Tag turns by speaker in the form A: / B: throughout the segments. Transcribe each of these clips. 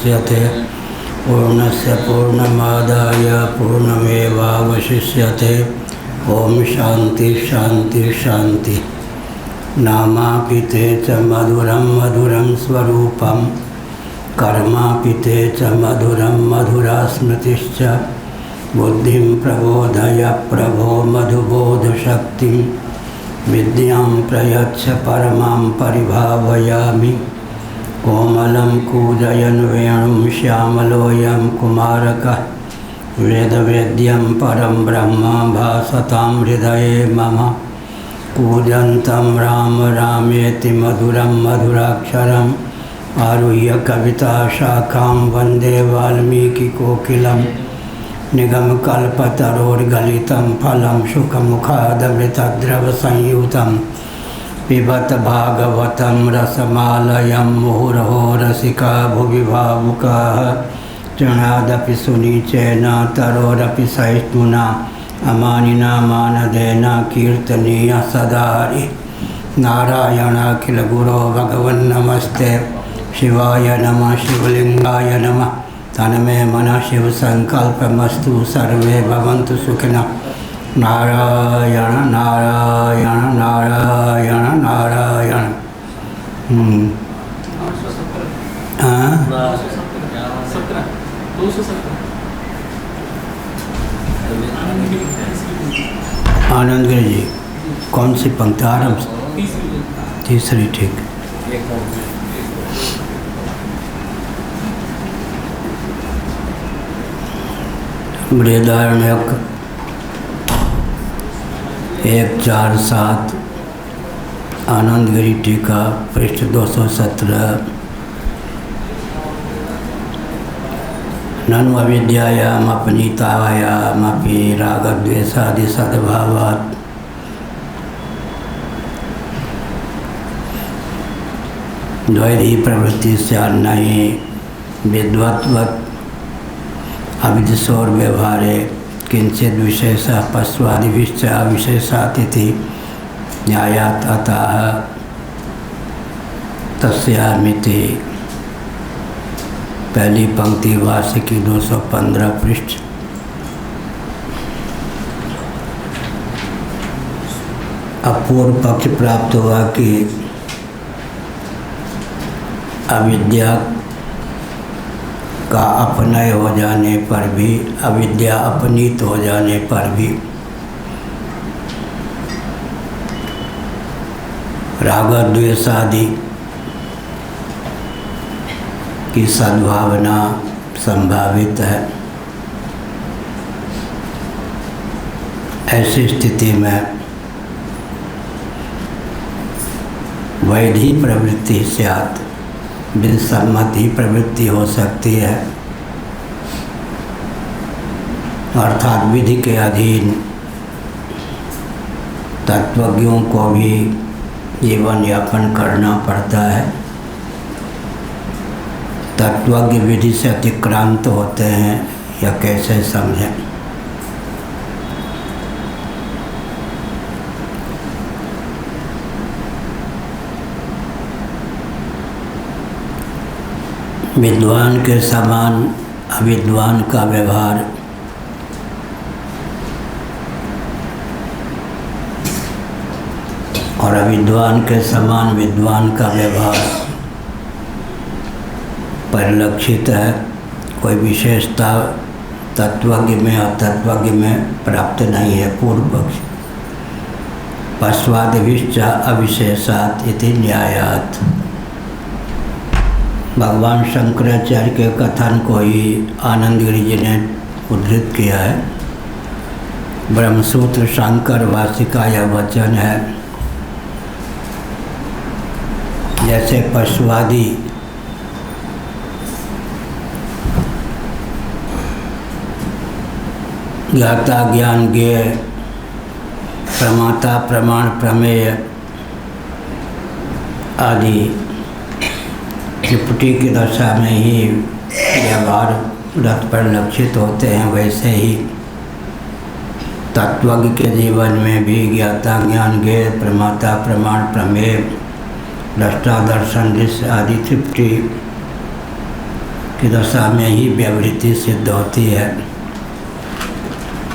A: मुच्यते पूर्णस्य पूर्णमादाय पूर्णमेवावशिष्यते। ओम शांति शांति शांति। नामापिते च मधुरं मधुरं स्वरूपं कर्मापिते च मधुरं मधुरा स्मृतिश्च। बुद्धिं प्रबोधय प्रभो मधुबोधशक्तिं विद्यां प्रयच्छ परमां परिभावयामि। कोमलं कूजयन् वेणुं श्यामलोऽयं कुमारकः वेदवेद्यं परं ब्रह्म भासतां हृदये मम। कूजन्तं राम रामेति मधुरं मधुराक्षरम् आरुह्य कविताशाखां वन्दे वाल्मीकिकोकिलं। निगमकल्पतरोर्गलितं फलं शुकमुखादमृतद्रवसंयुतं पिबत भागवतं रसमालयं मुहुरहो रसिका भुवि भावुकाः। तृणादपि सुनीचेन तरोरपि सहिष्णुना अमानिना मानदेन कीर्तनीय सदा हरि। नारायणाखिल गुरो भगवन्नमस्ते शिवाय नमः शिवलिंगाय नमः। तन्मे मनः शिव संकल्पमस्तु सर्वे भवन्तु सुखिनः। नारायण नारायण नारायण नारायण। आनंदगिरी जी कौन सी पंक्ति? आरंभ तीसरी, ठीक। बृहदारण्यक 147 आनंदगिरी टीका पृष्ठ 217। ननु अविद्यायामपनीतायामपि रागद्वेषादि सद्भावात् द्वैधी प्रवृत्ति स्यान्न हि विद्वत्वत् अविदिशोर व्यवहारे किंचित विशेषः पश्वादिभिश्च अविशेषात् इति न्यायात् अतः तस्यामिति। पहली पंक्ति भाष्य की 215 पृष्ठ। अपूर्व पक्ष प्राप्त हुआ कि अविद्या का अपनय हो जाने पर भी, अविद्या अपनीत हो जाने पर भी राग द्वेष आदि की सद्भावना संभावित है। ऐसी स्थिति में वैधी प्रवृत्ति स्यात्, बिनसम्मत ही प्रवृत्ति हो सकती है, अर्थात विधि के अधीन तत्वज्ञों को भी जीवन यापन करना पड़ता है। तत्वज्ञ विधि से अतिक्रांत होते हैं या कैसे समझें? विद्वान के समान अविद्वान का व्यवहार और अविद्वान के समान विद्वान का व्यवहार परिलक्षित है। कोई विशेषता तत्वज्ञ में और तत्वज्ञ में प्राप्त नहीं है। पूर्व पक्ष पश्वादिभिश्च अविशेषात् इति न्यायात्। भगवान शंकराचार्य के कथन को ही आनंदगिरी जी ने उद्धृत किया है। ब्रह्मसूत्र शंकर भाष्य का यह वचन है। जैसे पशुवादी ज्ञाता ज्ञान ज्ञेय प्रमाता प्रमाण प्रमेय आदि त्रिपुटी की दशा में ही व्यवहार रथ पर लक्षित होते हैं, वैसे ही तत्वज्ञ के जीवन में भी ज्ञाता ज्ञान ज्ञेय प्रमाता प्रमाण प्रमेय दृष्टा दर्शन दृश्य आदि त्रिपुटी की दशा में ही व्यवृत्ति सिद्ध होती है।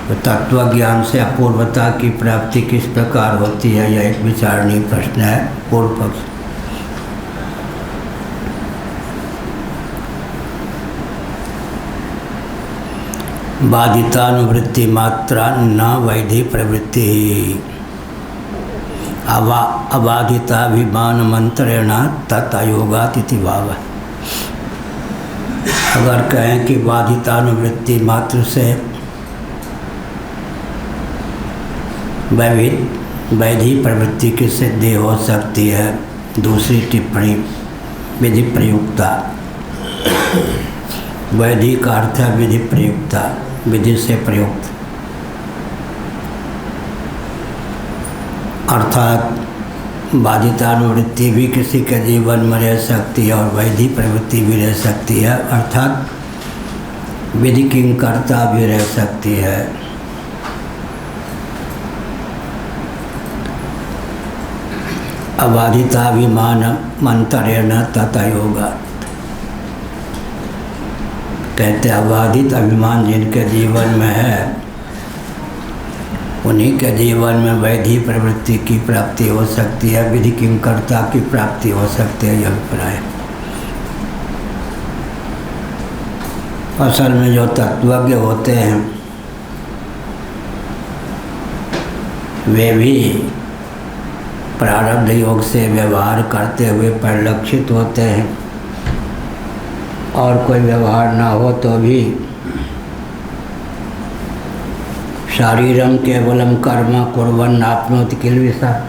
A: तो तत्व ज्ञान से अपूर्वता की प्राप्ति किस प्रकार होती है, यह एक विचारणीय प्रश्न है। पूर्व पक्ष बाधितानुवृत्ति मात्रा न वैधि प्रवृत्ति अबाधिताभिमान मंत्रेण तत्अयोगात् इति भाव। अगर कहें कि बाधितानुवृत्ति मात्र से वैधि प्रवृत्ति की सिद्धि हो सकती है। दूसरी टिप्पणी विधि प्रयुक्ता। वैधि का अर्थ है विधि प्रयुक्ता, विधि से प्रयुक्त, अर्थात बाधितानुवृत्ति भी किसी के जीवन में रह सकती है और वैधि प्रवृत्ति भी रह सकती है, अर्थात विधि किंकर्ता भी रह सकती है। अबाधिताभिमान मंत्रेण तत्अयोगात्। कहते अबाधित अभिमान जिनके जीवन में है उन्हीं के जीवन में वैधि प्रवृत्ति की प्राप्ति हो सकती है, विधि किंकर्ता की प्राप्ति हो सकती है, यह अभिप्राय। असल में जो तत्वज्ञ होते हैं वे भी प्रारब्ध योग से व्यवहार करते हुए परिलक्षित होते हैं, और कोई व्यवहार ना हो तो भी शारीरम केवलम कर्म कुर्वन् आपनोति किल्बिषः।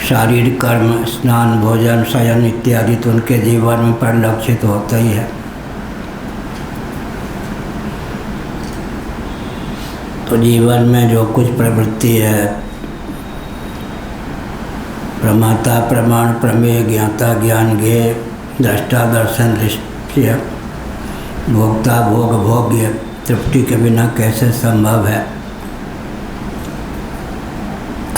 A: शारीरिक कर्म, स्नान, भोजन, शयन इत्यादि तो उनके जीवन में परिलक्षित होता ही है। तो जीवन में जो कुछ प्रवृत्ति है, प्रमाता प्रमाण प्रमेय ज्ञाता ज्ञान ज्ञेय दृष्टा दर्शन दृश्य भोक्ता भोग भोग्य तृप्ति के बिना कैसे संभव है।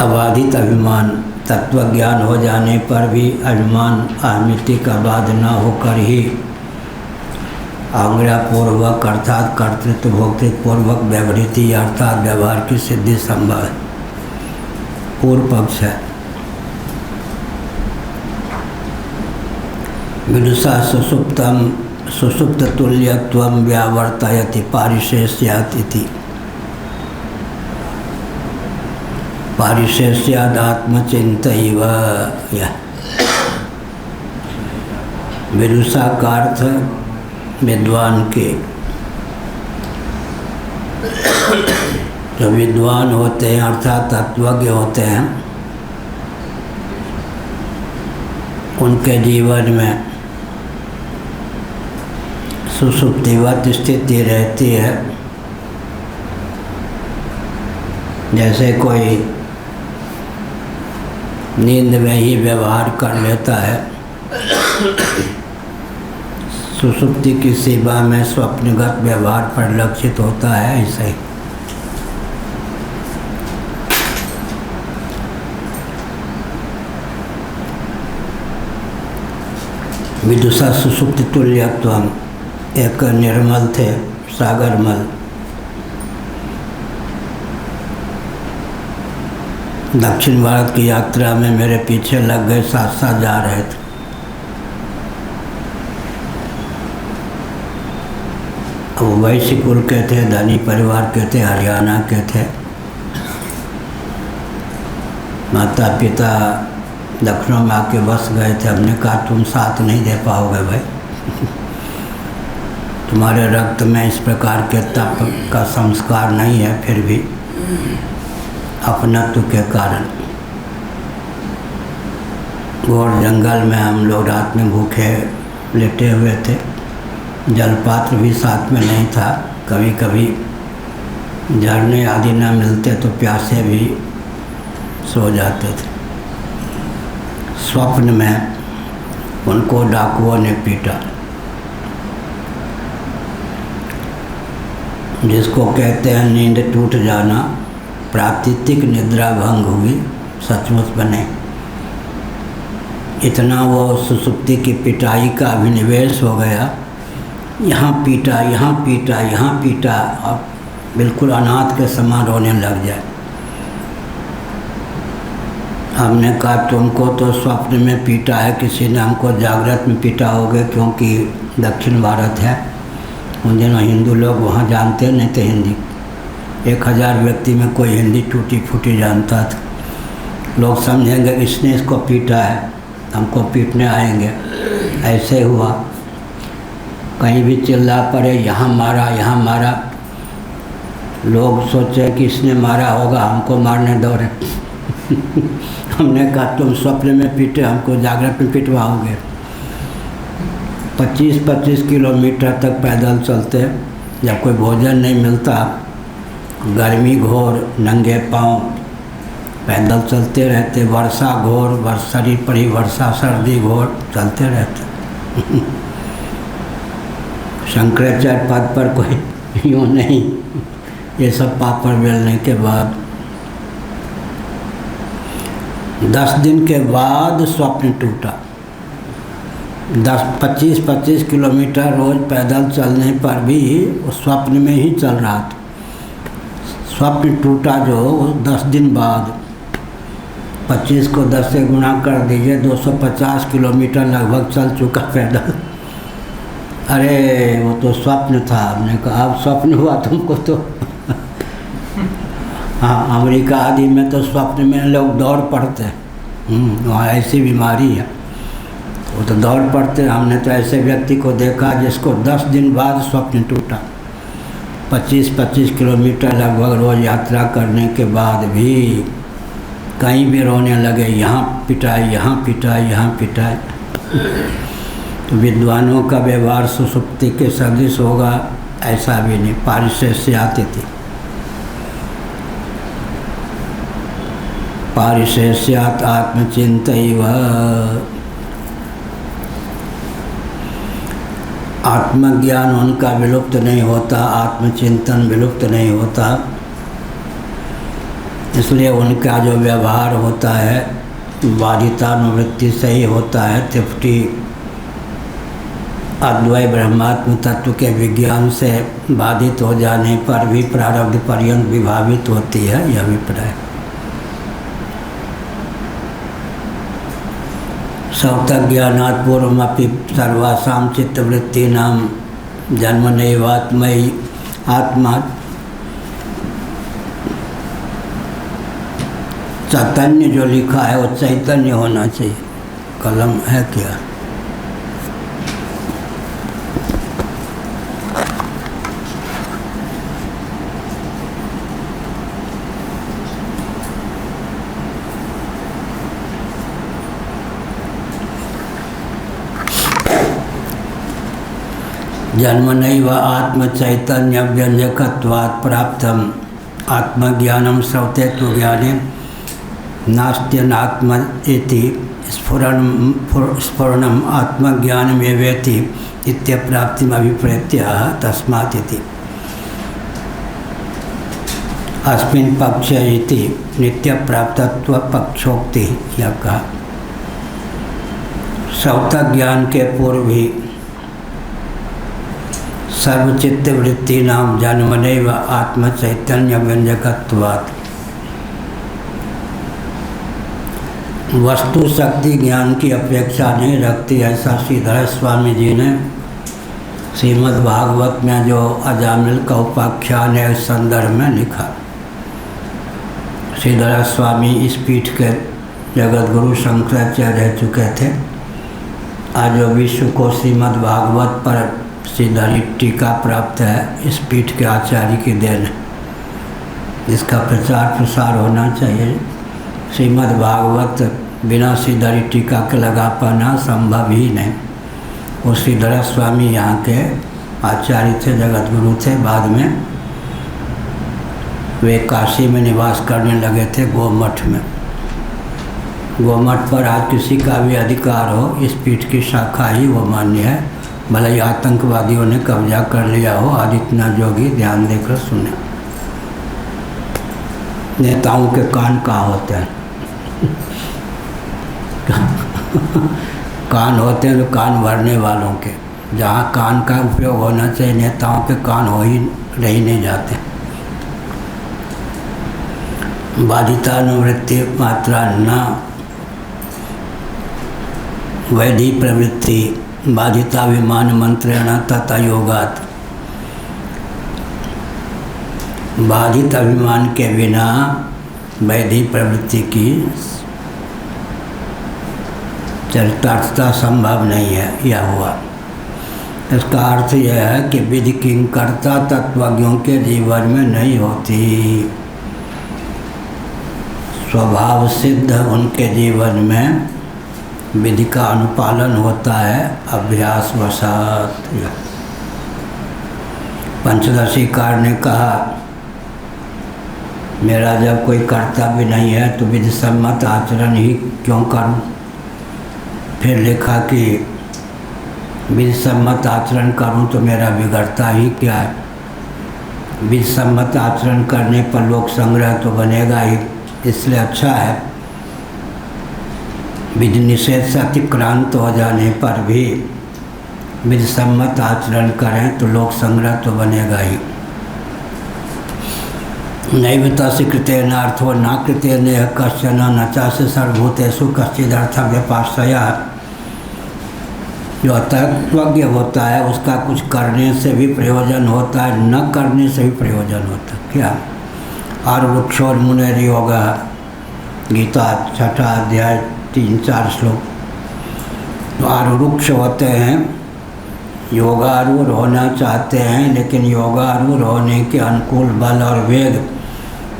A: अबाधित अभिमान, तत्व ज्ञान हो जाने पर भी अभिमान अहमिति का बाध न होकर ही आज्ञापूर्वक अर्थात कर्तृत्व भोक्तृत्व पूर्वक व्यवहृति अर्थात व्यवहार की सिद्धि संभव है। पूर्व पक्ष है विदुषा सुसुप्त तुल्यत्वं व्यावर्तयति पारिशेष्यात् इति। पारिशेष्यादात्मचिन्तैव यः। विदुषा का अर्थ विद्वान के, जो विद्वान होते हैं अर्थात तत्वज्ञ होते हैं, उनके जीवन में सुसुप्तिवत स्थिति रहती है। जैसे कोई नींद में ही व्यवहार कर लेता है, सुसुप्ति की सीमा में स्वप्नगत व्यवहार परिलक्षित होता है, ऐसे ही। विदुषा सुसुप्ति तुल्यत्वम, एक निर्मल थे सागरमल, दक्षिण भारत की यात्रा में मेरे पीछे लग गए, साथ साथ जा रहे थे। वो वैश्य कुल के थे, धनी परिवार के थे, हरियाणा के थे। माता पिता लखनऊ में आके बस गए थे। हमने कहा तुम साथ नहीं दे पाओगे भाई, तुम्हारे रक्त में इस प्रकार के तप का संस्कार नहीं है, फिर भी अपनत्व के कारण घोर जंगल में हम लोग रात में भूखे लेटे हुए थे। जलपात्र भी साथ में नहीं था। कभी कभी झरने आदि न मिलते तो प्यासे भी सो जाते थे। स्वप्न में उनको डाकुओं ने पीटा, जिसको कहते हैं नींद टूट जाना। प्राकृतिक निद्रा भंग हुई, सचमुच बने। इतना वो सुसुप्ति की पिटाई का अभिनिवेश हो गया यहाँ पीटा, यहाँ पीटा, यहाँ पीटा, और बिल्कुल अनाथ के समान रोने लग जाए। हमने कहा तुमको तो स्वप्न में पीटा है किसी ने, हमको जागृत में पीटा होगे, क्योंकि दक्षिण भारत है, उन दिनों हिंदू लोग वहाँ जानते नहीं थे हिंदी। 1000 व्यक्ति में कोई हिंदी टूटी फूटी जानता था। लोग समझेंगे इसने इसको पीटा है, हमको पीटने आएंगे। ऐसे हुआ, कहीं भी चिल्ला पड़े, यहाँ मारा, यहाँ मारा। लोग सोचे कि इसने मारा होगा, हमको मारने दौड़े। हमने कहा तुम स्वप्न में पीटे, हमको जागृत में पिटवाओगे। 25-25 किलोमीटर तक पैदल चलते, जब कोई भोजन नहीं मिलता, गर्मी घोर, नंगे पांव पैदल चलते रहते, वर्षा घोर, शरीर पर ही वर्षा, सर्दी घोर, चलते रहते। शंकराचार्य पद पर कोई यूँ नहीं। ये सब पापड़ बेलने के बाद 10 दिन के बाद स्वप्न टूटा। 25-25 किलोमीटर रोज पैदल चलने पर भी वो स्वप्न में ही चल रहा था। स्वप्न टूटा जो 10 दिन बाद, 25 को 10 से गुणा कर दीजिए, 250 किलोमीटर लगभग चल चुका पैदल। अरे वो तो स्वप्न था। हमने कहा अब स्वप्न हुआ तुमको तो। हाँ, अमेरिका आदि में तो स्वप्न में लोग दौड़ पड़ते हैं, वहाँ ऐसी बीमारी है, वो तो दौड़ पड़ते। हमने तो ऐसे व्यक्ति को देखा जिसको 10 दिन बाद स्वप्न टूटा। 25-25 किलोमीटर लगभग रोज यात्रा करने के बाद भी कहीं भी रोने लगे, यहाँ पिटाई, यहाँ पिटाई, यहाँ पिटाई। तो विद्वानों का व्यवहार सुसुप्ति के सदृश होगा ऐसा भी नहीं। पारिशेष्य आती थी, पारिशेष्यात् आत्मचिन्तैव, आत्मज्ञान उनका विलुप्त नहीं होता, आत्मचिंतन विलुप्त नहीं होता। इसलिए उनका जो व्यवहार होता है बाधितानुवृत्ति से ही होता है। त्रिपुटी अद्वैत ब्रह्मात्म तत्व के विज्ञान से बाधित हो जाने पर भी प्रारब्ध पर्यंत विभावित होती है, यह अभिप्राय। सौतज्ञानात् पूर्वमपि सर्वासां चित्तवृत्तीनां जन्मनैवात्मयि आत्मा। चैतन्य जो लिखा है वो चैतन्य होना चाहिए। कलम है क्या? जन्मनैव आत्मचैतन्य व्यंजकत्वात् प्राप्तम आत्मज्ञानम श्रौतेत्व ज्ञाने नास्त्यनात्म इति स्फुरणम आत्मज्ञानमेवेति इत्यप्राप्तिम अभिप्रेत्य तस्मात् इति अस्मिन् पक्षे इति नित्यप्राप्तत्व पक्षोक्ति। यह कहा श्रौत ज्ञान के पूर्व ही सर्वचित्त वृत्ति नाम जन्मनैव आत्मचैतन्य व्यंजकत्वात् वस्तु शक्ति ज्ञान की अपेक्षा नहीं रखती। ऐसा श्रीधर स्वामी जी ने श्रीमद् भागवत में जो अजामिल का उपाख्यान है इस संदर्भ में लिखा। श्रीधर स्वामी इस पीठ के जगत गुरु शंकराचार्य रह चुके थे। आज जो विश्व को श्रीमद् भागवत पर श्रीधरी टीका प्राप्त है, इस पीठ के आचार्य की देन है। इसका प्रचार प्रसार होना चाहिए। श्रीमद् भागवत बिना श्रीधरी टीका के लगा पाना संभव ही नहीं। वो श्रीधर स्वामी यहाँ के आचार्य थे, जगत गुरु थे। बाद में वे काशी में निवास करने लगे थे, गोमठ में। गोमठ पर आज किसी का भी अधिकार हो, इस पीठ की शाखा ही वो मान्य है। भले ही आतंकवादियों ने कब्जा कर लिया हो। आदित्यनाथ जोगी ध्यान देकर सुने। नेताओं के कान कहाँ होते हैं? कान होते हैं तो कान भरने वालों के। जहाँ कान का उपयोग होना चाहिए नेताओं के कान हो ही रह नहीं जाते। बाधितानुवृत्ति मात्रा न वैधि प्रवृत्ति बाधिताभिमान मंत्रेण तथा योगात्। बाधित अभिमान के बिना वैधि प्रवृत्ति की चरितार्थता संभव नहीं है। यह हुआ। इसका अर्थ यह है कि विधि किंकर्ता तत्वज्ञों के जीवन में नहीं होती, स्वभाव सिद्ध उनके जीवन में विधि का अनुपालन होता है अभ्यास वशात। पंचदशीकार ने कहा मेरा जब कोई कर्तव्य नहीं है तो विधि सम्मत आचरण ही क्यों करूं। फिर लिखा कि विधि सम्मत आचरण करूं तो मेरा बिगड़ता ही क्या है। विधि सम्मत आचरण करने पर लोक संग्रह तो बनेगा ही, इसलिए अच्छा है विधि निषेध से अतिक्रांत हो जाने पर भी विधि सम्मत आचरण करें तो लोक संग्रह तो बनेगा ही। नैव तस्य कृतेन अर्थो न कृतेन कश्चन न चास्य सर्वभूतेषु कश्चिदर्थ व्यपाश्रया। जो तत्वज्ञ होता है उसका कुछ करने से भी प्रयोजन होता है, न करने से भी प्रयोजन होता है। क्या आरुक्षोर्मुनेर्योग गीता 6 अध्याय 3-4 श्लोक। तो आरुक्ष होते हैं, योगारूढ़ होना चाहते हैं, लेकिन योगारूढ़ होने के अनुकूल बल और वेग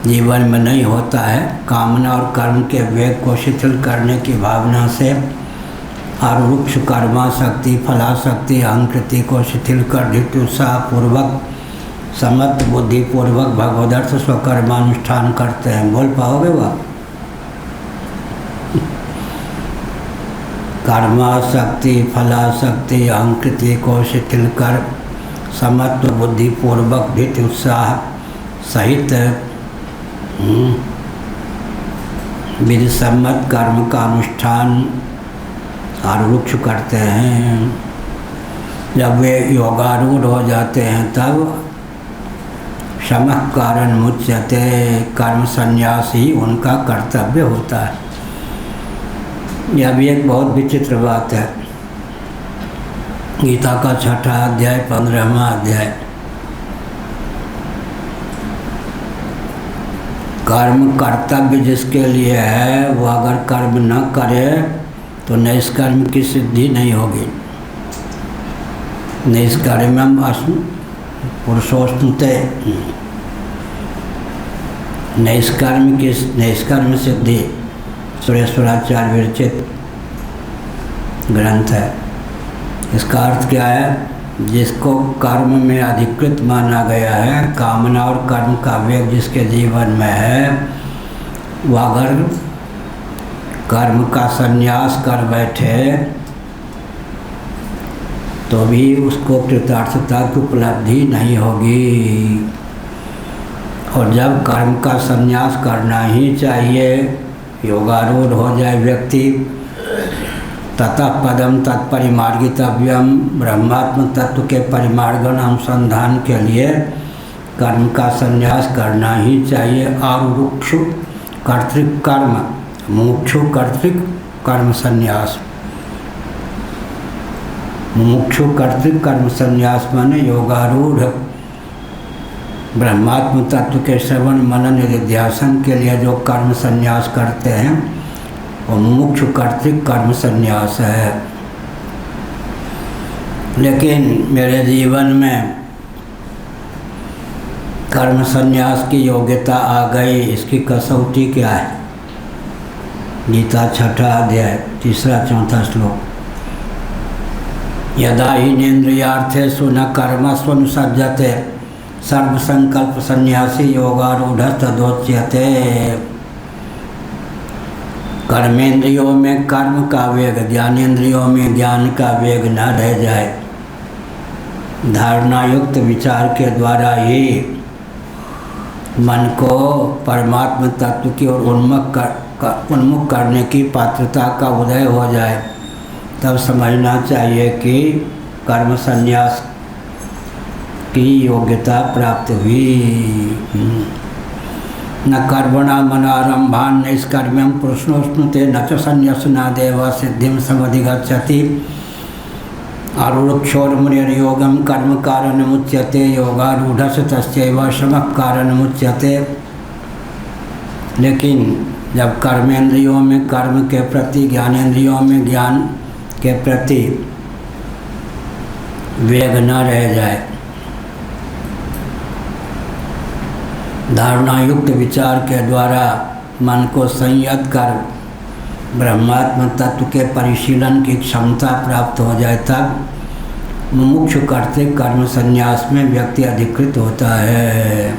A: जीवन में नहीं होता है। कामना और कर्म के वेग को शिथिल करने की भावना से आरुक्ष कर्माशक्ति फलाशक्ति अहंकृति को शिथिल कर धृत उत्साहपूर्वक समर्थ बुद्धिपूर्वक भगवदर्थ स्वकर्मानुष्ठान करते हैं। बोल पाओगे वह? कर्माशक्ति फलाशक्ति अहंकृति को शिथिल कर समत्व बुद्धिपूर्वक धृत उत्साह सहित विधि सम्मत कर्म का अनुष्ठान आरुक्ष करते हैं। जब वे योगारूढ़ हो जाते हैं तब शमः कारण मुच्यते, कर्म संन्यास ही उनका कर्तव्य होता है। यह भी एक बहुत विचित्र बात है। गीता का 6 अध्याय 15वां अध्याय। कर्म कर्तव्य जिसके लिए है वह अगर कर्म न करे तो नैष्कर्म की सिद्धि नहीं होगी। नैष्कर्म्यम पुरुषोस्तुते, नैष्कर्म सिद्धि सुरेश्वराचार्य विरचित ग्रंथ है। इसका अर्थ क्या है? जिसको कर्म में अधिकृत माना गया है, कामना और कर्म का वेग जिसके जीवन में है, वह अगर कर्म का संन्यास कर बैठे तो भी उसको कृतार्थता की उपलब्धि नहीं होगी। और जब कर्म का संन्यास करना ही चाहिए, योगारूढ़ हो जाए व्यक्ति, ततः पदम तत्परिमार्गितव्यम, ब्रह्मात्म तत्व के परिमार्गन अनुसंधान के लिए कर्म का संन्यास करना ही चाहिए। आरुक्षु कर्तृक कर्म, मुमुक्षु कर्तृक कर्म संन्यास। मुमुक्षु कर्तृक कर्म संन्यास माने योगारूढ़ ब्रह्मात्म तत्व के श्रवण मनन निधिध्यासन के लिए जो कर्म संन्यास करते हैं वो मुमुक्षु कर्तृक कर्म संन्यास है। लेकिन मेरे जीवन में कर्म संन्यास की योग्यता आ गई, इसकी कसौटी क्या है? गीता 6 अध्याय 3-4 श्लोक। यदा हीनेन्द्रियार्थेषु न कर्मस्वनुसज्जते सर्वसंकल्प संन्यासी योगारूढ़ तदोच्यते। कर्मेंद्रियों में कर्म का वेग, ज्ञानेंद्रियों में ज्ञान का वेग न रह जाए, धारणायुक्त विचार के द्वारा ही मन को परमात्म तत्व की ओर उन्मुख करने की पात्रता का उदय हो जाए, तब समझना चाहिए कि कर्म संन्यास की योग्यता प्राप्त हुई। न कर्मणा मनारंभान नैष्कर्म्यम पुरुषोष्णुते न च संन्यासनादेव सिद्धिं समधिगच्छति। आरूढ़ोर्मुनिर्योगम कर्म कारणमुच्यते योगारूढ़स्य तस्यैव शमः कारणमुच्यते। लेकिन जब कर्मेंद्रियों में कर्म के प्रति, ज्ञानेंद्रियों में ज्ञान के प्रति वेग न रह जाए, धारणा युक्त विचार के द्वारा मन को संयत कर ब्रह्मात्म तत्व के परिशीलन की क्षमता प्राप्त हो जाए, तब मुमुक्षु कर्तृक कर्म संन्यास में व्यक्ति अधिकृत होता है।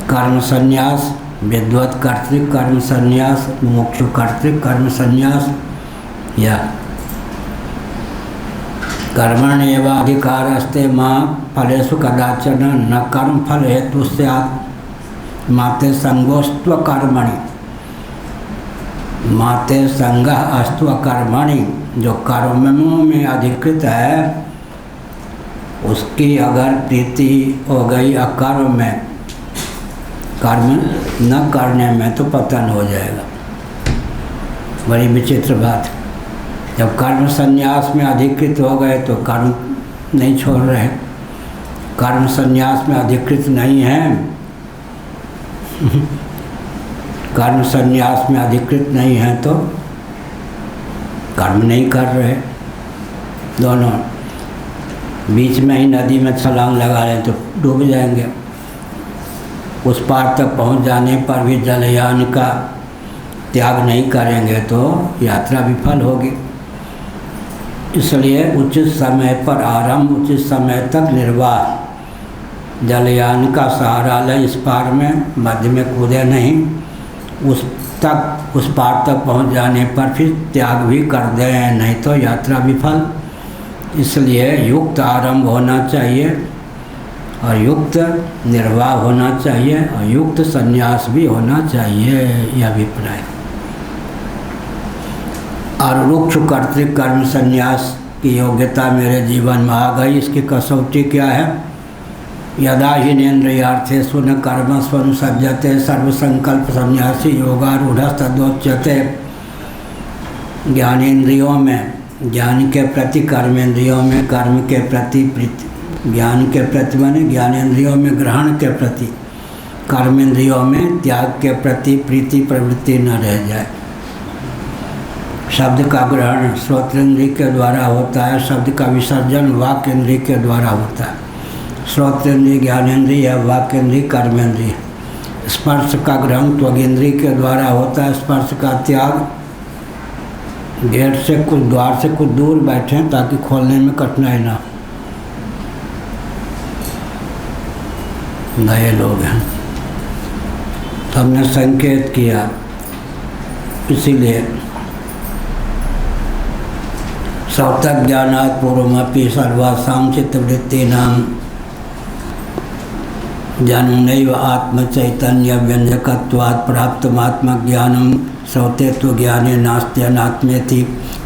A: कर्म संन्यास, विद्वत कर्तृक कर्म संन्यास, मुमुक्षु कर्तृक कर्म संन्यास या कर्मण्येव अधिकारस्ते मां फलेषु कदाचन न कर्म फल हेतु स्यात् माते संगोस्त्व कर्मणि। माते संग अस्त्व कर्मणि, जो कर्मों में अधिकृत है उसकी अगर प्रीति हो गई अकर्म में, कर्म न करने में, तो पतन हो जाएगा। बड़ी विचित्र बात। जब कर्म संन्यास में अधिकृत हो गए तो कर्म नहीं छोड़ रहे, कर्म संन्यास में अधिकृत नहीं है कर्म संन्यास में अधिकृत नहीं है तो कर्म नहीं कर रहे। दोनों बीच में ही नदी में छलांग लगा रहे तो डूब जाएंगे। उस पार तक पहुंच जाने पर भी जलयान का त्याग नहीं करेंगे तो यात्रा विफल होगी। इसलिए उचित समय पर आरंभ, उचित समय तक निर्वाह। जलयान का सहारा ले, इस पार में मध्य में कूदे नहीं, उस पार तक पहुंच जाने पर फिर त्याग भी कर दें, नहीं तो यात्रा विफल। इसलिए युक्त आरंभ होना चाहिए और युक्त निर्वाह होना चाहिए और युक्त संन्यास भी होना चाहिए, यह अभिप्राय। और रुक्ष कर्तृक कर्म संन्यास की योग्यता मेरे जीवन में आ गई। इसकी कसौटी क्या है? यदा हीनेन्द्रियार्थेषु न कर्मस्वनुसज्जते सर्वसंकल्प संन्यासी योगारूढ़ तदोच्यते। ज्ञानेन्द्रियों में ज्ञान के प्रति, कर्मेंद्रियों में कर्म के प्रति प्रीति, ज्ञान के प्रति माने ज्ञानेन्द्रियों में ग्रहण के प्रति, कर्मेंद्रियों में त्याग के प्रति प्रीति प्रवृत्ति न रह जाए। शब्द का ग्रहण श्रोतेंद्रिय के द्वारा होता है, शब्द का विसर्जन वाक्येंद्रिय के द्वारा होता है। श्रोतेंद्रिय ज्ञानेंद्रिय है, वाक्येंद्रिय कर्मेंद्रिय। स्पर्श का ग्रहण त्वगेंद्रिय के द्वारा होता है, स्पर्श का त्याग गेट से कुछ, द्वार से कुछ दूर बैठें ताकि खोलने में कठिनाई ना। नए लोग हैं तो हमने संकेत किया, इसीलिए सौतक ज्ञानात् पूर्वमपि सर्वासां चित्तवृत्तीनां जन्मनैव आत्मचैतन्य व्यंजकत्वात् प्राप्तमात्मज्ञानं सौतेत्वज्ञाने नास्त्यनात्मेति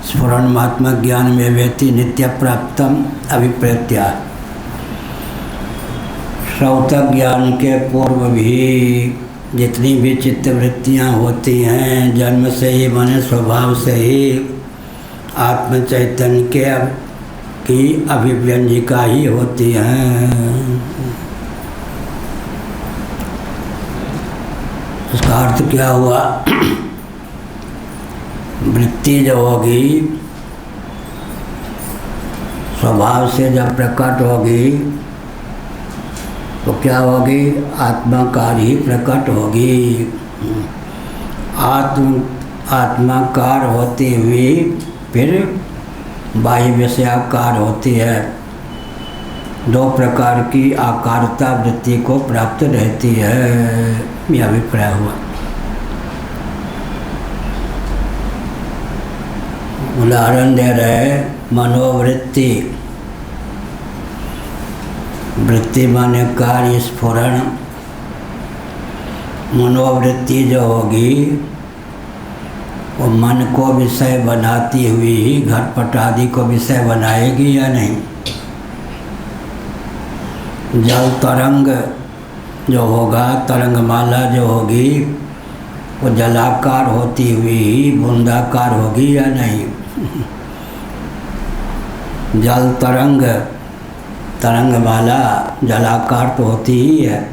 A: स्फुरणमात्मज्ञानमें वेति नित्यप्राप्तम् अभिप्रेत्या। श्रौतक ज्ञान के पूर्व भी जितनी भी चित्तवृत्तियाँ होती हैं जन्म से ही, माने स्वभाव से ही आत्म चैतन्य की अभिव्यंजिका ही होती हैं। उसका अर्थ क्या हुआ? वृत्ति जो होगी स्वभाव से जब प्रकट होगी तो क्या होगी? आत्माकार ही प्रकट होगी। आत्माकार होती हुई फिर बाह्य विषयाकार होती है। दो प्रकार की आकारता वृत्ति को प्राप्त रहती है, यह अभिप्राय हुआ। उदाहरण दे रहे, मनोवृत्ति, वृत्ति माने कार्य स्फुरण। मनोवृत्ति जो होगी वो मन को विषय बनाती हुई ही घटपट आदि को विषय बनाएगी या नहीं? जल तरंग जो होगा, तरंगमाला जो होगी, वो जलाकार होती हुई ही बूंदाकार होगी या नहीं? जल तरंग, तरंगमाला जलाकार तो होती ही है,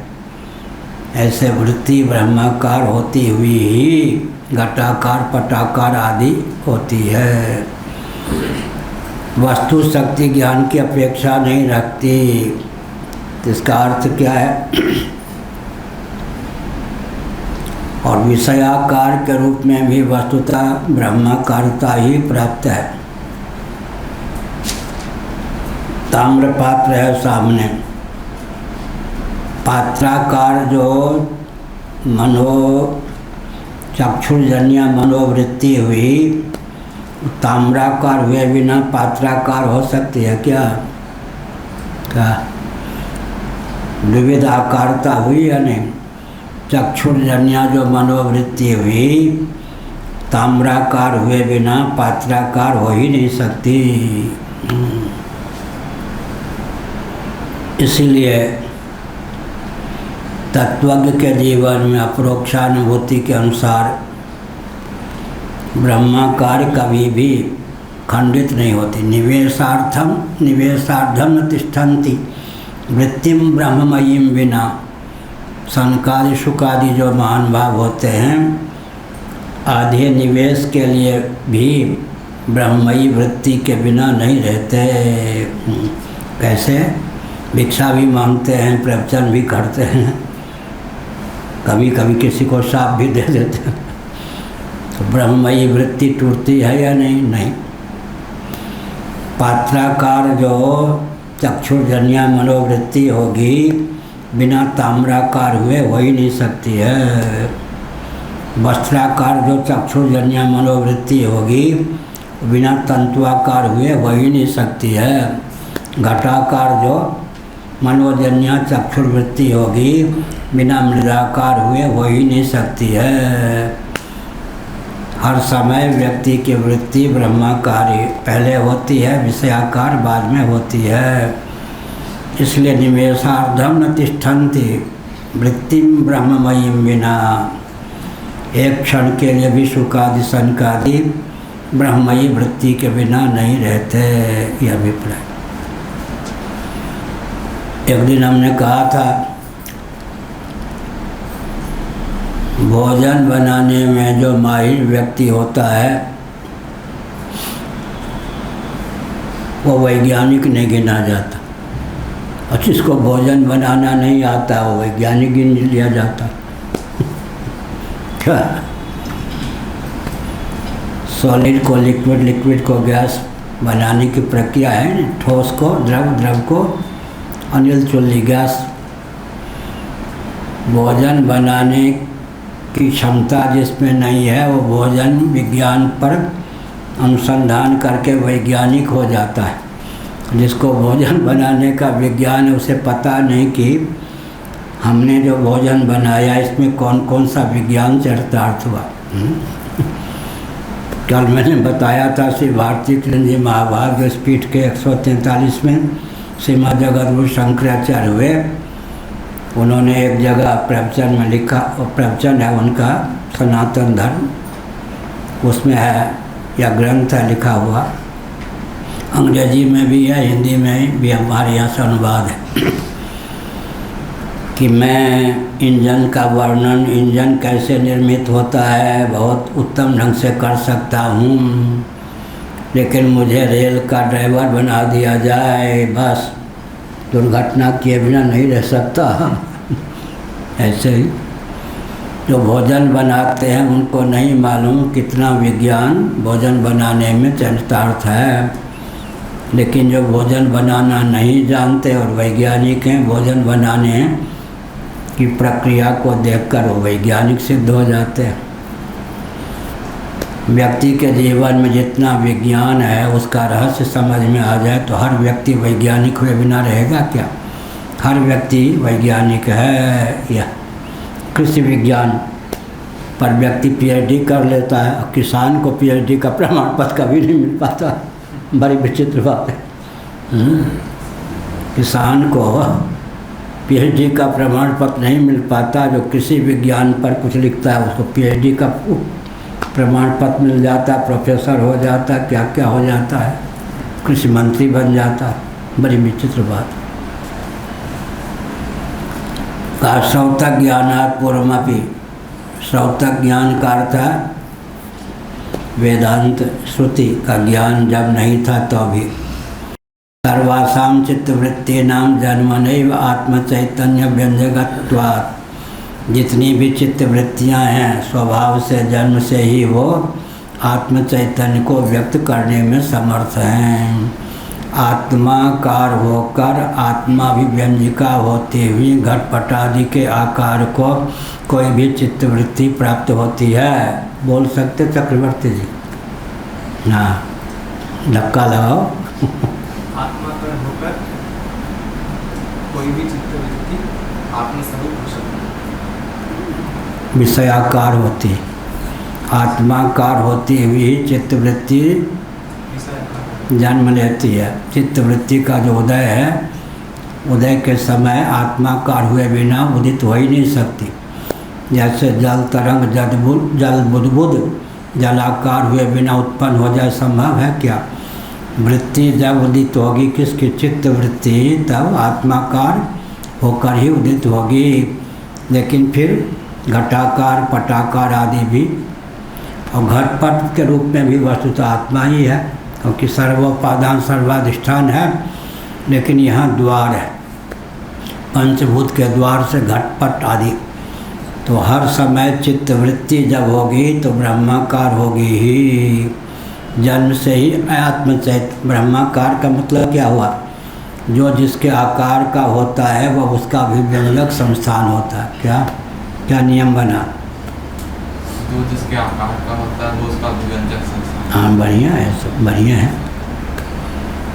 A: ऐसे वृत्ति ब्रह्माकार होती हुई ही घटाकार पटाकार आदि होती है। वस्तु शक्ति ज्ञान की अपेक्षा नहीं रखती। तो इसका अर्थ क्या है? और विषयाकार के रूप में भी वस्तुतः ब्रह्माकारता ही प्राप्त है। ताम्र पात्र है सामने, पात्राकार जो चक्षुर्जन्य मनोवृत्ति हुई, ताम्राकार हुए बिना पात्राकार हो सकती है क्या? विविध आकारता हुई या नहीं? चक्षुर्जन्य जो मनोवृत्ति हुई, ताम्राकार हुए बिना पात्राकार हो ही नहीं सकती। इसलिए तत्वज्ञ के जीवन में अपरोक्षानुभूति के अनुसार ब्रह्माकार कभी भी खंडित नहीं होती। निवेशार्धम न तिष्ठन्ति वृत्तिम ब्रह्ममयीम विना। सनकादि शुकादि जो महान भाव होते हैं, आधे निवेश के लिए भी ब्रह्ममयी वृत्ति के बिना नहीं रहते। कैसे? भिक्षा भी मांगते हैं, प्रवचन भी करते हैं, कभी कभी किसी को शाप भी दे देते हैं। तो ब्रह्ममयी वृत्ति टूटती है या नहीं? नहीं। पात्राकार जो चक्षुर्जन्य मनोवृत्ति होगी, बिना ताम्राकार हुए हो ही नहीं सकती है। वस्त्राकार जो चक्षुर्जन्य मनोवृत्ति होगी, बिना तंतुआकार हुए हो ही नहीं सकती है। घटाकार जो मनोजन्य चक्षुर्वृत्ति होगी, बिना मृदाकार हुए हो ही नहीं सकती है। हर समय व्यक्ति की वृत्ति ब्रह्माकारी पहले होती है, विषयाकार बाद में होती है। इसलिए निमेषार्धम न तिष्ठन्ति वृत्तिम ब्रह्ममयीम विना। एक क्षण के लिए भी सुखादि सनकादि ब्रह्ममयी वृत्ति के बिना नहीं रहते। यह अभिप्राय। एक दिन हमने कहा था, भोजन बनाने में जो माहिर व्यक्ति होता है, वो वैज्ञानिक नहीं गिना जाता। और जिसको भोजन बनाना नहीं आता, वो वैज्ञानिक गिन लिया जाता। क्या? सॉलिड को लिक्विड, लिक्विड को गैस बनाने की प्रक्रिया है। ठोस को द्रव, द्रव को अनिल, चुल्ली, गैस। भोजन बनाने की क्षमता जिसमें नहीं है, वो भोजन विज्ञान पर अनुसंधान करके वैज्ञानिक हो जाता है। जिसको भोजन बनाने का विज्ञान है, उसे पता नहीं कि हमने जो भोजन बनाया इसमें कौन कौन सा विज्ञान चरितार्थ हुआ। कल मैंने बताया था श्री भारती तीर्थ जी महाभारत पीठ के 143 में श्रीमद् जगद्गुरु शंकराचार्य हुए। उन्होंने एक जगह प्रवचन में लिखा, और प्रवचन है उनका सनातन धर्म, उसमें है, यह ग्रंथ है लिखा हुआ। अंग्रेजी में भी है, हिंदी में भी हमारे यहाँ से अनुवाद है कि मैं इंजन का वर्णन, इंजन कैसे निर्मित होता है, बहुत उत्तम ढंग से कर सकता हूँ, लेकिन मुझे रेल का ड्राइवर बना दिया जाए, बस दुर्घटना किए बिना नहीं रह सकता। ऐसे ही जो भोजन बनाते हैं, उनको नहीं मालूम कितना विज्ञान भोजन बनाने में चरितार्थ है। लेकिन जो भोजन बनाना नहीं जानते और वैज्ञानिक हैं, भोजन बनाने की प्रक्रिया को देखकर वो वैज्ञानिक सिद्ध हो जाते हैं। व्यक्ति के जीवन में जितना विज्ञान है, उसका रहस्य समझ में आ जाए तो हर व्यक्ति वैज्ञानिक हुए बिना रहेगा क्या? हर व्यक्ति वैज्ञानिक है। या कृषि विज्ञान पर व्यक्ति पीएचडी कर लेता है, और किसान को पीएचडी का प्रमाण पत्र कभी नहीं मिल पाता। बड़ी विचित्र बात है। किसान को पीएचडी का प्रमाण पत्र नहीं मिल पाता। जो कृषि विज्ञान पर कुछ लिखता है उसको पीएचडी का प्रमाण पत्र मिल जाता, प्रोफेसर हो जाता, क्या क्या हो जाता है, कृषि मंत्री बन जाता है। बड़ी विचित्र बात। का श्रौतक ज्ञानात् पूर्वमपि, श्रौतक ज्ञान का अर्थ है वेदांत श्रुति का ज्ञान जब नहीं था तो भी। सर्वासाम चित्तवृत्तीनां जन्मनैव आत्मचैतन्य व्यंजकत्वात्, जितनी भी चित्तवृत्तियाँ हैं स्वभाव से जन्म से ही वो आत्म चैतन्य को व्यक्त करने में समर्थ हैं। आत्माकार होकर आत्माभिव्यंजिका होती हुई घटपट आदि के आकार को कोई भी चित्तवृत्ति प्राप्त होती है। बोल सकते चक्रवर्ती जी? हाँ, धक्का लगाओ।
B: आत्माकार होकर कोई भी चित्तवृत्ति आत्मस्वरूप हो सकती है।
A: विषयाकार होती, आत्माकार होती हुई चित्तवृत्ति जन्म लेती है। चित्तवृत्ति का जो उदय है, उदय के समय आत्माकार हुए बिना उदित हो ही नहीं सकती। जैसे जल तरंग जल बुदबुद जलाकार हुए बिना उत्पन्न हो जाए, संभव है क्या? वृत्ति जब उदित होगी किसकी? चित्तवृत्ति, तब आत्माकार होकर ही उदित होगी। लेकिन फिर घटाकार पटाकार आदि भी, और घटपट के रूप में भी वस्तुतः आत्मा ही है, क्योंकि सर्वोपादान सर्वाधिष्ठान है। लेकिन यहाँ द्वार है, पंचभूत के द्वार से घटपट आदि। तो हर समय चित्तवृत्ति जब होगी तो ब्रह्माकार होगी ही, जन्म से ही आत्मचैत। ब्रह्माकार का मतलब क्या हुआ? जो जिसके आकार का होता है वह उसका अभिव्यंजक संस्थान होता है। क्या क्या नियम बना?
B: जो जिसके आकार का होता है वो उसका अभिव्यंजक संस्थान।
A: हाँ, बढ़िया है, सब बढ़िया है।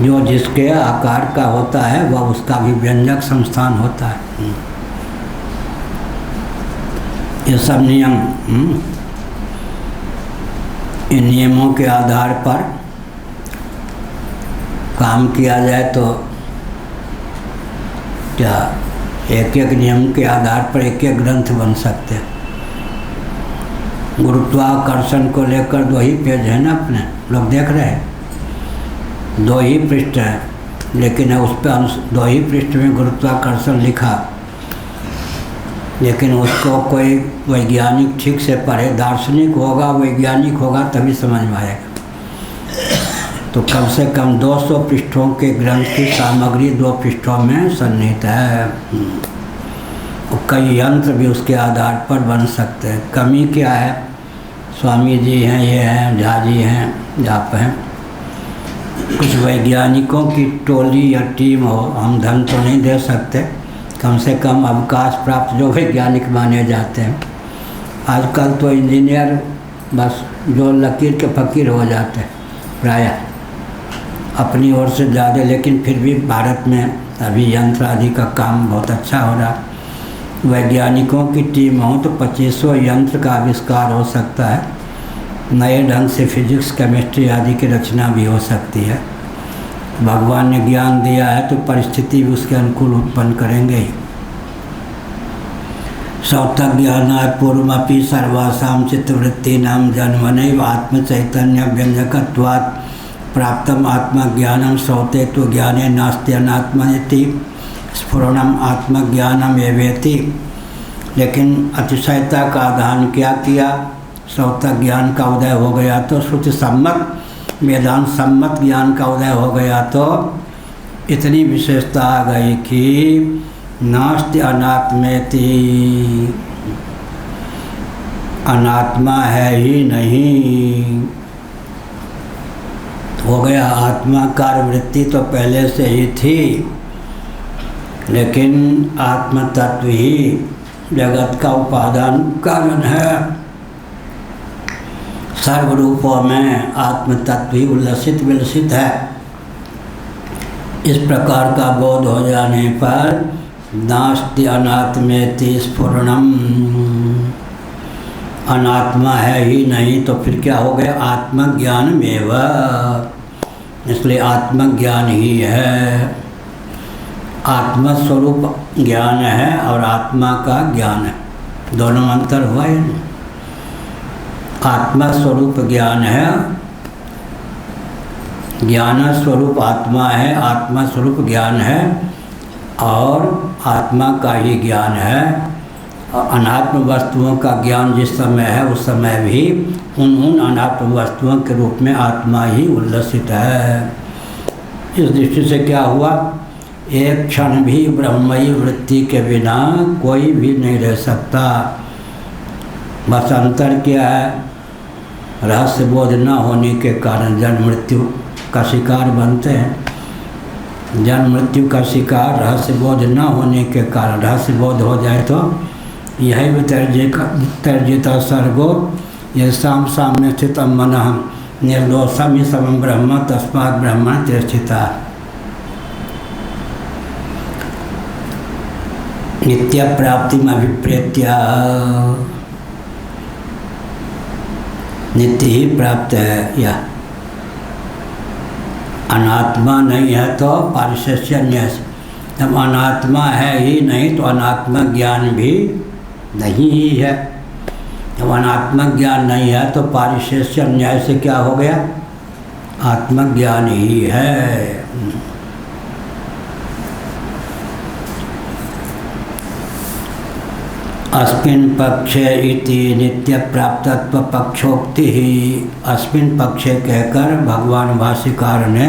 A: जो जिसके आकार का होता है वह उसका अभिव्यंजक संस्थान होता है। ये सब नियम, इन नियमों के आधार पर काम किया जाए तो क्या एक एक नियम के आधार पर एक एक ग्रंथ बन सकते हैं। गुरुत्वाकर्षण को लेकर 2 ही पेज है ना, अपने लोग देख रहे हैं, 2 ही पृष्ठ है, लेकिन उस पर 2 ही पृष्ठ में गुरुत्वाकर्षण लिखा, लेकिन उसको कोई वैज्ञानिक ठीक से पढ़े, दार्शनिक होगा, वैज्ञानिक होगा तभी समझ में आएगा। तो कम से कम 200 पृष्ठों के ग्रंथ की सामग्री 2 पृष्ठों में सन्निहित है। और कई यंत्र भी उसके आधार पर बन सकते हैं। कमी क्या है? स्वामी जी हैं, ये हैं, झा जी हैं, आप हैं, कुछ वैज्ञानिकों की टोली या टीम हो। हम धन तो नहीं दे सकते, कम से कम अवकाश प्राप्त जो वैज्ञानिक माने जाते हैं। आजकल तो इंजीनियर बस जो लकीर के फ़कीर हो जाते हैं प्रायः अपनी ओर से ज़्यादा। लेकिन फिर भी भारत में अभी यंत्र आदि का काम बहुत अच्छा हो रहा। वैज्ञानिकों की टीम हो तो 2500 यंत्र का आविष्कार हो सकता है। नए ढंग से फिजिक्स केमिस्ट्री आदि की रचना भी हो सकती है। भगवान ने ज्ञान दिया है तो परिस्थिति भी उसके अनुकूल उत्पन्न करेंगे ही। श्रौतक ज्ञानात् पूर्वमपि सर्वासां चित्तवृत्तीनां जन्मनैव आत्मचैतन्य व्यंजकत्वात् प्राप्तम आत्मज्ञानम श्रौते तो ज्ञाने नास्ति अनात्मनिति स्फुरणम आत्मज्ञानम एवेति। लेकिन अतिशयता का आधान क्या किया? श्रौतक ज्ञान का उदय हो गया तो श्रुति सम्मत वेदांत सम्मत ज्ञान का उदय हो गया तो इतनी विशेषता आ गई कि नास्ति अनात्मेति, अनात्मा है ही नहीं। हो गया आत्माकार वृत्ति तो पहले से ही थी, लेकिन आत्म तत्व ही जगत का उपादान कारण है। सर्व रूपों में आत्म तत्व ही उल्लसित विलसित है। इस प्रकार का बोध हो जाने पर नास्ति अनात्मेति स्फुरणम, अनात्मा है ही नहीं तो फिर क्या हो गया? आत्मज्ञानमेव, इसलिए आत्मज्ञान ही है। आत्मस्वरूप ज्ञान है और आत्मा का ज्ञान है, दोनों में अंतर हुआ है। आत्मा स्वरूप ज्ञान है, ज्ञान स्वरूप आत्मा है, आत्मा स्वरूप ज्ञान है और आत्मा का ही ज्ञान है। और अनात्म वस्तुओं का ज्ञान जिस समय है उस समय भी उन अनात्म वस्तुओं के रूप में आत्मा ही उल्लसित है। इस दृष्टि से क्या हुआ, एक क्षण भी ब्रह्मयी वृत्ति के बिना कोई भी नहीं रह सकता। बस अंतर क्या है, रहस्य बोध न होने के कारण जन्म मृत्यु का शिकार बनते हैं। जन्म मृत्यु का शिकार रहस्य बोध न होने के कारण, रहस्य बोध हो जाए तो यही वितर्जिता सर्गो ये साम साम्य स्थित मनः निर्दोषम ही समम ब्रह्म तस्मात् ब्रह्मण तिरस्थिता। नित्य प्राप्ति में अभिप्रेत्या, नित्य ही प्राप्त है। यह अनात्मा नहीं है तो पारिशस्य न्यास, जब अनात्मा है ही नहीं तो अनात्मा ज्ञान भी नहीं ही है। जब अनात्मा ज्ञान नहीं है तो पारिशस्य न्याय से क्या हो गया, आत्मज्ञान ही है। अस्मिन् पक्षे इति नित्य प्राप्तत्व पक्षोक्ति ही, अस्मिन् पक्षे कहकर भगवान भाष्यकार ने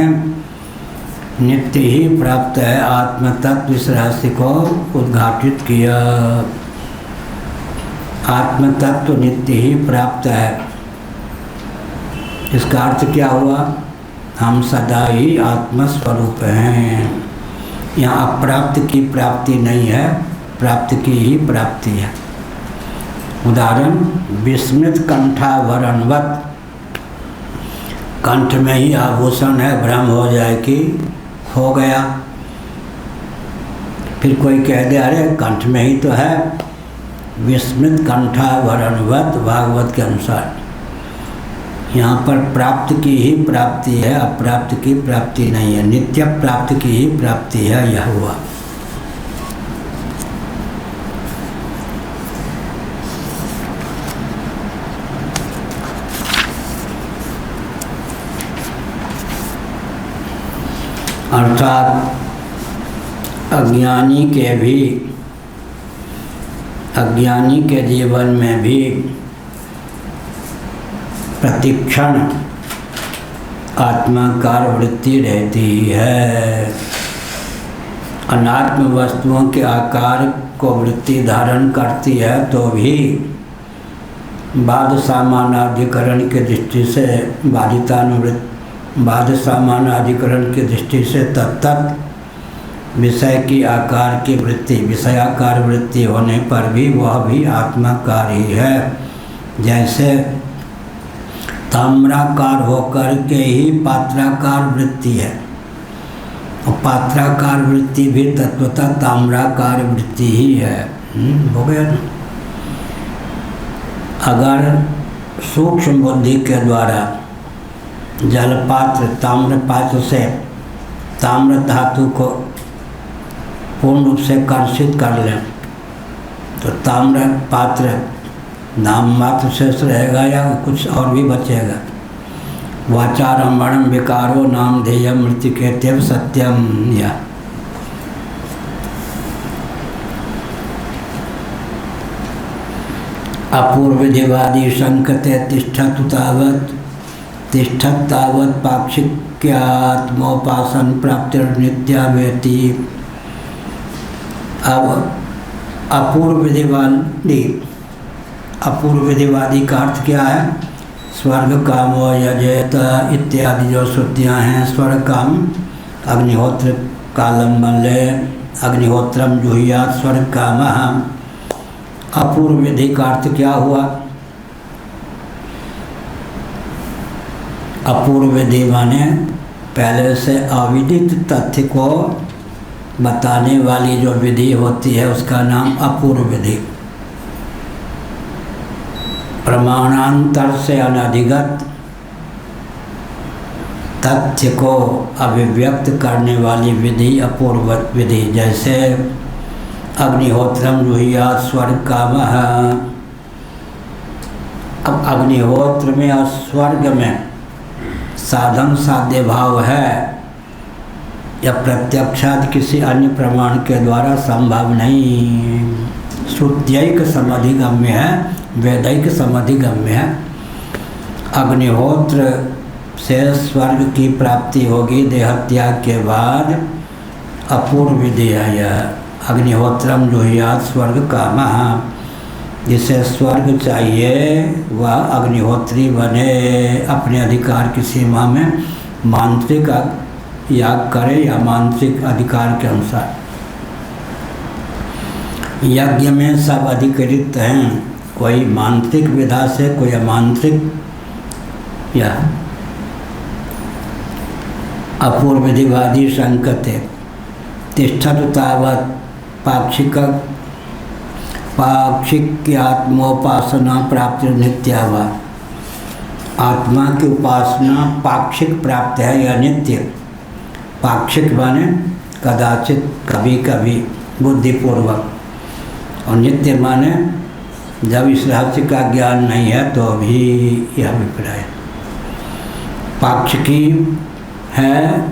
A: नित्य ही प्राप्त है आत्म तत्व इस रहस्य को उद्घाटित किया। आत्म तत्व नित्य ही प्राप्त है, इसका अर्थ क्या हुआ, हम सदा ही आत्मस्वरूप हैं। यहाँ अप्राप्त की प्राप्ति नहीं है, प्राप्ति की ही प्राप्ति है। उदाहरण, विस्मृत कंठाभरणवत, कंठ में ही आभूषण है, भ्रम हो जाए कि हो गया, फिर कोई कह दे अरे कंठ में ही तो है, विस्मृत कंठाभरणवत भागवत के अनुसार। यहाँ पर प्राप्त की ही प्राप्ति है, अप्राप्त की प्राप्ति नहीं है, नित्य प्राप्त की ही प्राप्ति है। यह हुआ। अर्थात अज्ञानी के जीवन में भी प्रतिक्षण आत्माकार वृत्ति रहती है। अनात्म वस्तुओं के आकार को वृत्ति धारण करती है तो भी बाध सामानाधिकरण के दृष्टि से बाध सामानाधिकरण की दृष्टि से तब विषय की आकार की वृत्ति, विषयाकार वृत्ति होने पर भी वह भी आत्माकार ही है। जैसे ताम्राकार होकर के ही पात्राकार वृत्ति है, और पात्राकार वृत्ति भी तत्वतः ताम्राकार वृत्ति ही है। हो गया ना। अगर सूक्ष्म बुद्धि के द्वारा जलपात्र ताम्र पात्र से ताम्र धातु को पूर्ण रूप से कर्षित कर लें तो ताम्र पात्र नाम मात्र शेष रहेगा या कुछ और भी बचेगा। वाचारम्भणम विकारो नाम ध्येयम मृत्युकेत्यव सत्यम। या अपूर्वदिवादी शंकते तिष्ठत तावत् पाक्षिक्यात्मोपासन प्राप्तिर्नित्या वेति। अब अपूर्वदिवादी का अर्थ क्या है, स्वर्ग कामो यजेत इत्यादि जो श्रुतियाँ हैं। स्वर्ग काम अग्निहोत्र कालम मल्ले अग्निहोत्रम जुहियात स्वर्ग काम। अपूर्व विधि का अर्थ क्या हुआ, अपूर्व विधि माने पहले से अविदित तथ्य को बताने वाली जो विधि होती है उसका नाम अपूर्व विधि। प्रमाणांतर से अनधिगत तथ्य को अभिव्यक्त करने वाली विधि अपूर्व विधि, जैसे अग्निहोत्रम जुहियात स्वर्ग कामः। अब अग्निहोत्र में और स्वर्ग में साधन साध्य भाव है, या प्रत्यक्षात किसी अन्य प्रमाण के द्वारा संभव नहीं। श्रुत्यैक समधिगम्य है, वेदैक समधिगम्य है। अग्निहोत्र से स्वर्ग की प्राप्ति होगी देहत्याग के बाद, अपूर्व विधि है यह। अग्निहोत्रम जुहियात स्वर्ग कामः, जिसे स्वर्ग चाहिए वह अग्निहोत्री बने, अपने अधिकार की सीमा में मानसिक याग करे या मानसिक अधिकार के अनुसार। यज्ञ में सब अधिकृत हैं, कोई मानसिक विधा से, कोई अमानसिक। या अपूर्व विधिवादी संकते तिष्ठत तावत् पाक्षिक्यात्मोपासना प्राप्ति नित्यावा। आत्मा की उपासना पाक्षिक प्राप्त है या नित्य। पाक्षिक माने कदाचित, कभी कभी, बुद्धिपूर्वक, और नित्य माने जब इस रहस्य का ज्ञान नहीं है तो भी यह अभिप्राय। पाक्षिकी है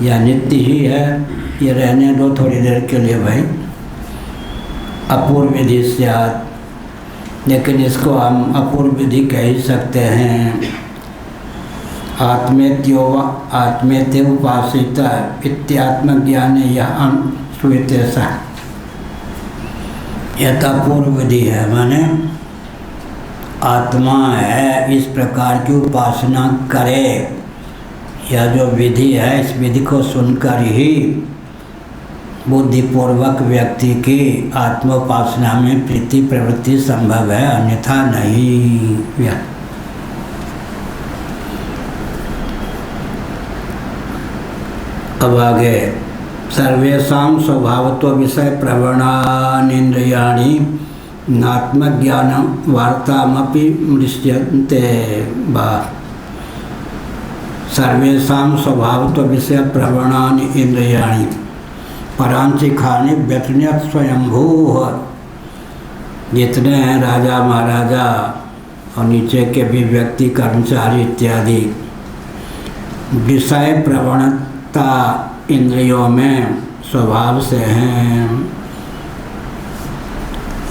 A: या नित्य ही है, ये रहने दो थोड़ी देर के लिए भाई। अपूर्व विधि स्यात्, लेकिन इसको हम अपूर्व विधि कह ही सकते हैं। आत्मेत्य उपासिता इत्यात्मज्ञान यह श्रूयते सा, यह तो अपूर्व विधि है। माने आत्मा है इस प्रकार की उपासना करे, यह जो विधि है इस विधि को सुनकर ही बुद्धिपूर्वक व्यक्ति की आत्मोपासना में प्रीति प्रवृत्ति संभव है, अन्यथा नहीं। अब आगे सर्वेषां स्वभावतो विषय प्रवणानीन्द्रियाणि नात्मज्ञान वार्तामपि मृष्यन्ते वा। सर्वेषां स्वभावतो विषय प्रवणानि इंद्रियाणि परांचिखानि व्यतन्यत स्वयंभूः। जितने हैं राजा महाराजा और नीचे के भी व्यक्ति कर्मचारी इत्यादि, विषय प्रवणता इंद्रियों में स्वभाव से हैं।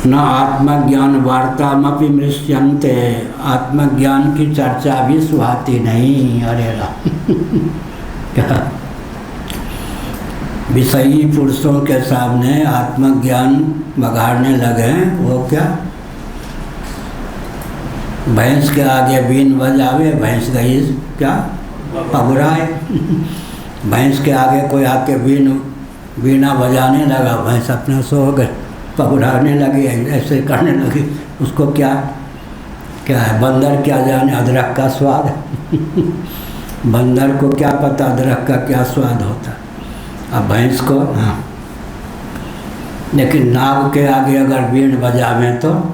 A: न आत्मज्ञान वार्तामपि मृष्यन्ते, आत्मज्ञान की चर्चा भी सुहाती नहीं। अरे क्या विषयी पुरुषों के सामने आत्मज्ञान बघाड़ने लगे, वो क्या भैंस के आगे बीन बजावे, भैंस गई क्या पगुराए। भैंस के आगे कोई आके बीना बजाने लगा, भैंस अपना सो गए, पगुराने लगी, ऐसे करने लगी। उसको क्या है, बंदर क्या जाने अदरक का स्वाद। बंदर को क्या पता अदरक का क्या स्वाद होता। अब भैंस को हाँ, लेकिन नाव के आगे अगर बीन बजावें तो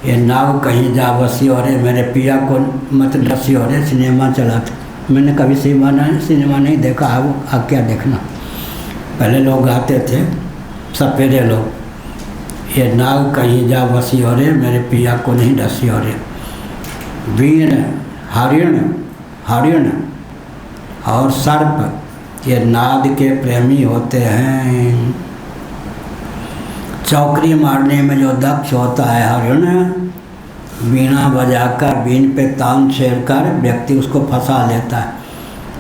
A: ये नाव कहीं जा बसी और मेरे पिया को मत डसी और सिनेमा चला था। मैंने कभी सिनेमा नहीं देखा, अब क्या देखना। पहले लोग गाते थे, सपेरे लोग, ये नाव कहीं जा बसी और मेरे पिया को नहीं डसी और। बीन हरिण और सर्प ये नाद के प्रेमी होते हैं। चौकरी मारने में जो दक्ष होता है हरिण, बीना बजाकर बीन पे तान छेड़कर व्यक्ति उसको फंसा लेता है।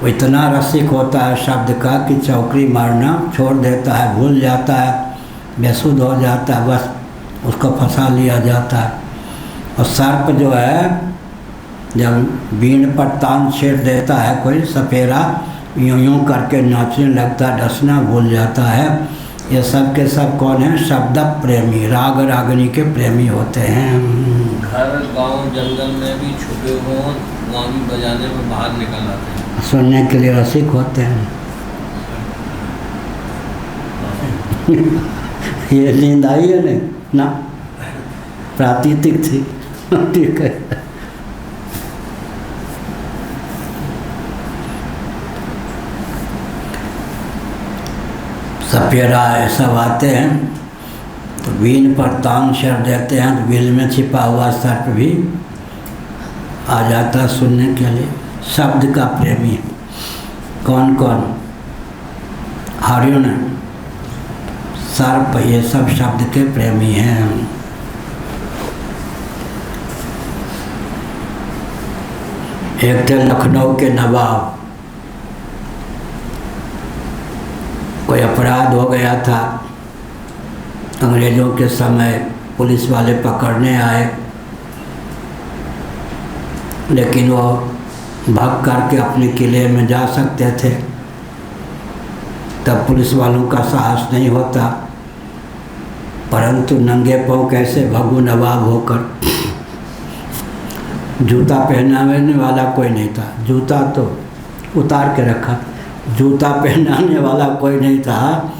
A: वो इतना रसिक होता है शब्द का कि चौकरी मारना छोड़ देता है, भूल जाता है, बेसुध हो जाता है, बस उसको फंसा लिया जाता है। और सर्प जो है जब बीन पर तान छेड़ देता है कोई सपेरा, यूं यूं करके नाचने लगता है, डसना भूल जाता है। ये सब के सब कौन हैं? शब्द प्रेमी, राग रागनी के प्रेमी होते हैं।
C: घर गांव जंगल में भी छुपे हों, वहाँ भी बजाने में बाहर निकल आते हैं,
A: सुनने के लिए रसिक होते हैं। ये नींद आई है नहीं ना, प्रातीतिक थी। ठीक है। सपेरा ये सब आते हैं तो बीन पर तान शेर देते हैं तो बिल में छिपा हुआ सर्प भी आ जाता सुनने के लिए। शब्द का प्रेमी है। कौन कौन? हरिण, सर्प, ये सब शब्द के प्रेमी हैं। एक थे लखनऊ के नवाब, कोई अपराध हो गया था, अंग्रेज़ों के समय पुलिस वाले पकड़ने आए, लेकिन वो भाग करके अपने किले में जा सकते थे, तब पुलिस वालों का साहस नहीं होता, परंतु नंगे पाँव कैसे भगू नवाब होकर। जूता पहनाने वाला कोई नहीं था, जूता तो उतार के रखा, जूता पहनाने वाला कोई नहीं था,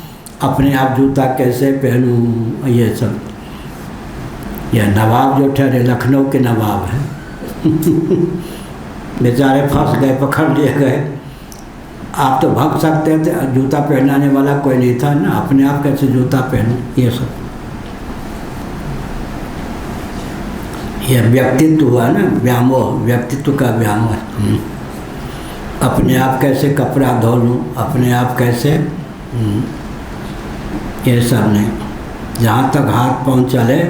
A: अपने आप जूता कैसे पहनूं, ये सब। यह नवाब जो ठहरे लखनऊ के नवाब हैं बेचारे फंस गए, पकड़ लिए गए। आप तो भाग सकते थे, जूता पहनाने वाला कोई नहीं था ना, अपने आप कैसे जूता पहने, ये सब। यह व्यक्तित्व हुआ ना, व्यामोह, व्यक्तित्व का व्यामोह। अपने आप कैसे कपड़ा धो लूँ, अपने आप कैसे, ये सब नहीं। जहाँ तक हाथ पाँव चले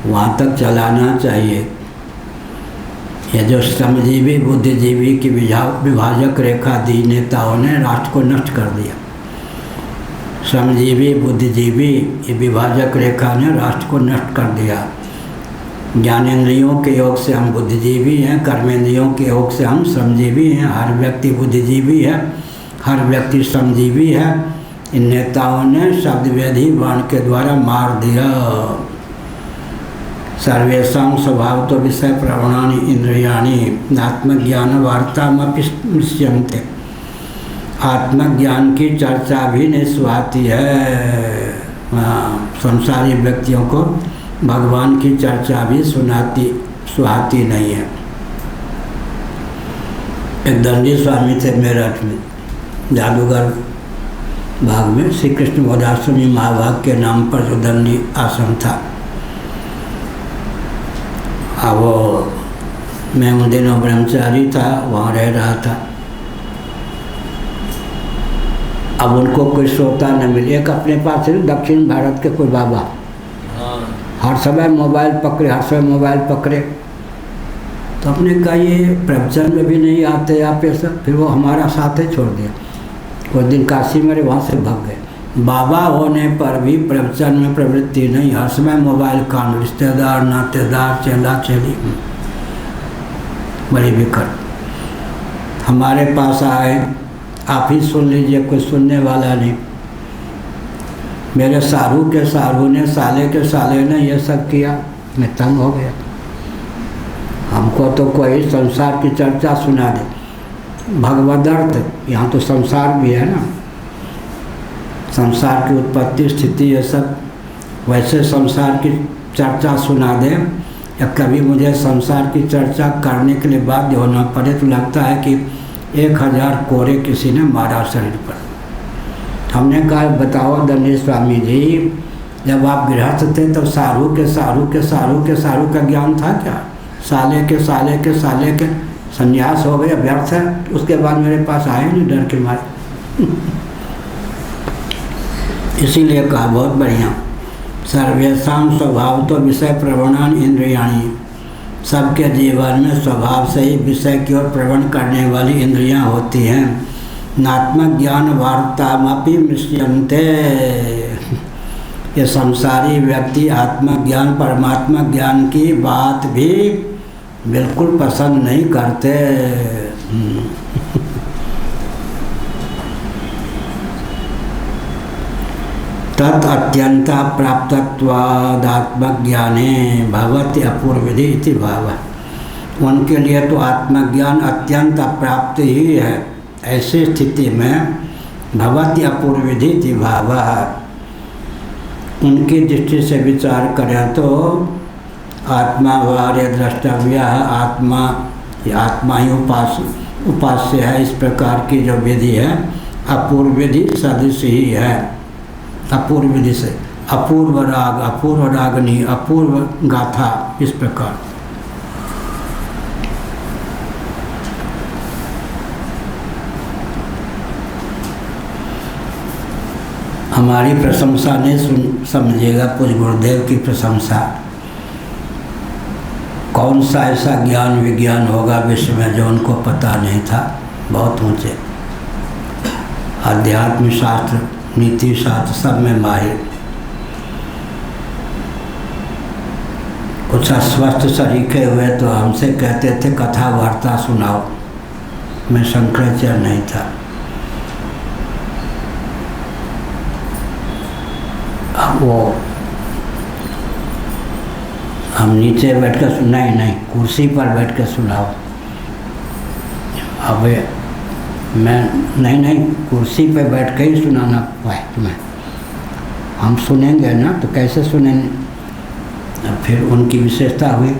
A: वहाँ तक चलाना चाहिए। ये जो श्रमजीवी बुद्धिजीवी की विभाजक रेखा दी नेताओं ने, राष्ट्र को नष्ट कर दिया। श्रमजीवी बुद्धिजीवी ये विभाजक रेखा ने राष्ट्र को नष्ट कर दिया। ज्ञानेंद्रियों के योग से हम बुद्धिजीवी हैं, कर्मेंद्रियों के योग से हम श्रमजीवी हैं। हर व्यक्ति बुद्धिजीवी है, हर व्यक्ति श्रमजीवी है। इन नेताओं ने शब्दवेदी बाण के द्वारा मार दिया। सर्वेषां स्वभाव तो विषय प्रवणानि इंद्रियाणि आत्मज्ञान वार्तामपि स्मृश्यन्ते। आत्मज्ञान की चर्चा भी नहीं सुहाती है। संसारी व्यक्तियों को भगवान की चर्चा भी सुहाती नहीं है। एक दंडी स्वामी थे मेरठ में, जादूगर बाग में, श्री कृष्ण बोधाश्रमी महाभाग के नाम पर जो दंडी आश्रम था। अब वो मैं उन दिनों ब्रह्मचारी था, वहाँ रह रहा था। अब उनको कोई श्रोता न मिले। एक अपने पास दक्षिण भारत के कोई बाबा, हर समय मोबाइल पकड़े, हर समय मोबाइल पकड़े। तो अपने कहा ये प्रवचन में भी नहीं आते आप ये सब। फिर वो हमारा साथ ही छोड़ दिया। कुछ दिन काशी में वहाँ से भाग गए। बाबा होने पर भी प्रवचन में प्रवृत्ति नहीं, हर समय मोबाइल कान, रिश्तेदार नातेदार चेला चेली, बड़ी विकट। हमारे पास आए, आप ही सुन लीजिए, कोई सुनने वाला नहीं। मेरे सारू के सारू ने, साले के साले ने ये सब किया, मैं तंग हो गया। हमको तो कोई संसार की चर्चा सुना दे। भगवदर्थ, यहाँ तो संसार भी है ना, संसार की उत्पत्ति स्थिति ये सब, वैसे संसार की चर्चा सुना दे, या कभी मुझे संसार की चर्चा करने के लिए बाध्य होना पड़े तो लगता है कि 1000 कोरे किसी ने मारा शरीर पर। हमने कहा बताओ दंडी स्वामी जी, जब आप गृहस्थ थे तो सारू के सारू के सारू के सारू का ज्ञान था क्या? साले के साले के साले के संन्यास हो गए, व्यर्थ है। उसके बाद मेरे पास आए नहीं डर के मारे। इसीलिए कहा बहुत बढ़िया, सर्वेषां स्वभाव तो विषय प्रवणान इंद्रियाणी। सबके जीवन में स्वभाव से ही विषय की ओर प्रवण करने वाली इंद्रियां होती हैं। नात्मक ज्ञान वार्तामपि मिश्यन्ते। ये संसारी व्यक्ति आत्मज्ञान परमात्मा ज्ञान की बात भी बिल्कुल पसंद नहीं करते। तत् अत्यंत प्राप्तत्वादात्मज्ञाने भवति अपूर्वविधि इति भाव। उनके लिए तो आत्मज्ञान अत्यंत प्राप्त ही है। ऐसी स्थिति में भवति अपूर्वविधि इति भाव, उनकी दृष्टि से विचार करें तो आत्मा वार्य द्रष्टव्य, आत्मा ही उपास्य है। इस प्रकार की जो विधि है अपूर्व विधि सदृश ही है। अपूर्व विधि से अपूर्व राग, अपूर्व रागनी, अपूर्व गाथा, इस प्रकार। हमारी प्रशंसा नहीं समझिएगा, पूज्य गुरुदेव की प्रशंसा। कौन सा ऐसा ज्ञान विज्ञान होगा विश्व में जो उनको पता नहीं था। बहुत ऊंचे अध्यात्म शास्त्र, नीति शास्त्र सब में माहिर। कुछ अस्वस्थ सरीखे हुए तो हमसे कहते थे कथा वार्ता सुनाओ। मैं शंकराचार्य नहीं था। अब वो हम नीचे बैठकर नहीं कुर्सी पर बैठकर सुनाओ। अब मैं नहीं कुर्सी पर बैठ कर ही सुनाना पाए तुम्हें। हम सुनेंगे ना तो कैसे सुनेंगे। फिर उनकी विशेषता हुई।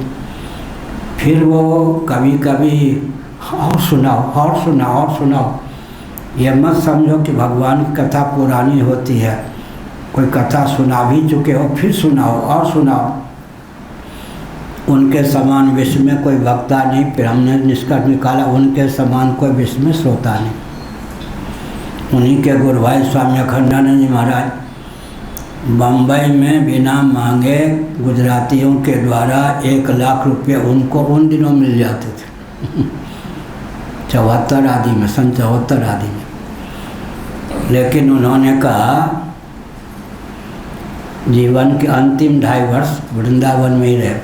A: फिर वो कभी कभी और सुनाओ और सुनाओ और सुनाओ। ये मत समझो कि भगवान की कथा पुरानी होती है। कोई कथा सुना भी चुके हो फिर सुनाओ और सुनाओ। उनके समान विश्व में कोई वक्ता नहीं। फिर हमने निष्कर्ष निकाला उनके समान कोई विश्व में श्रोता नहीं। उन्हीं के गुरु भाई स्वामी अखंडानंद जी महाराज बम्बई में बिना मांगे गुजरातियों के द्वारा 1 लाख रुपये उनको उन दिनों मिल जाते थे 74 आदि में, सन 74 आदि में। लेकिन उन्होंने कहा जीवन के अंतिम 2.5 वर्ष वृंदावन में ही रहे।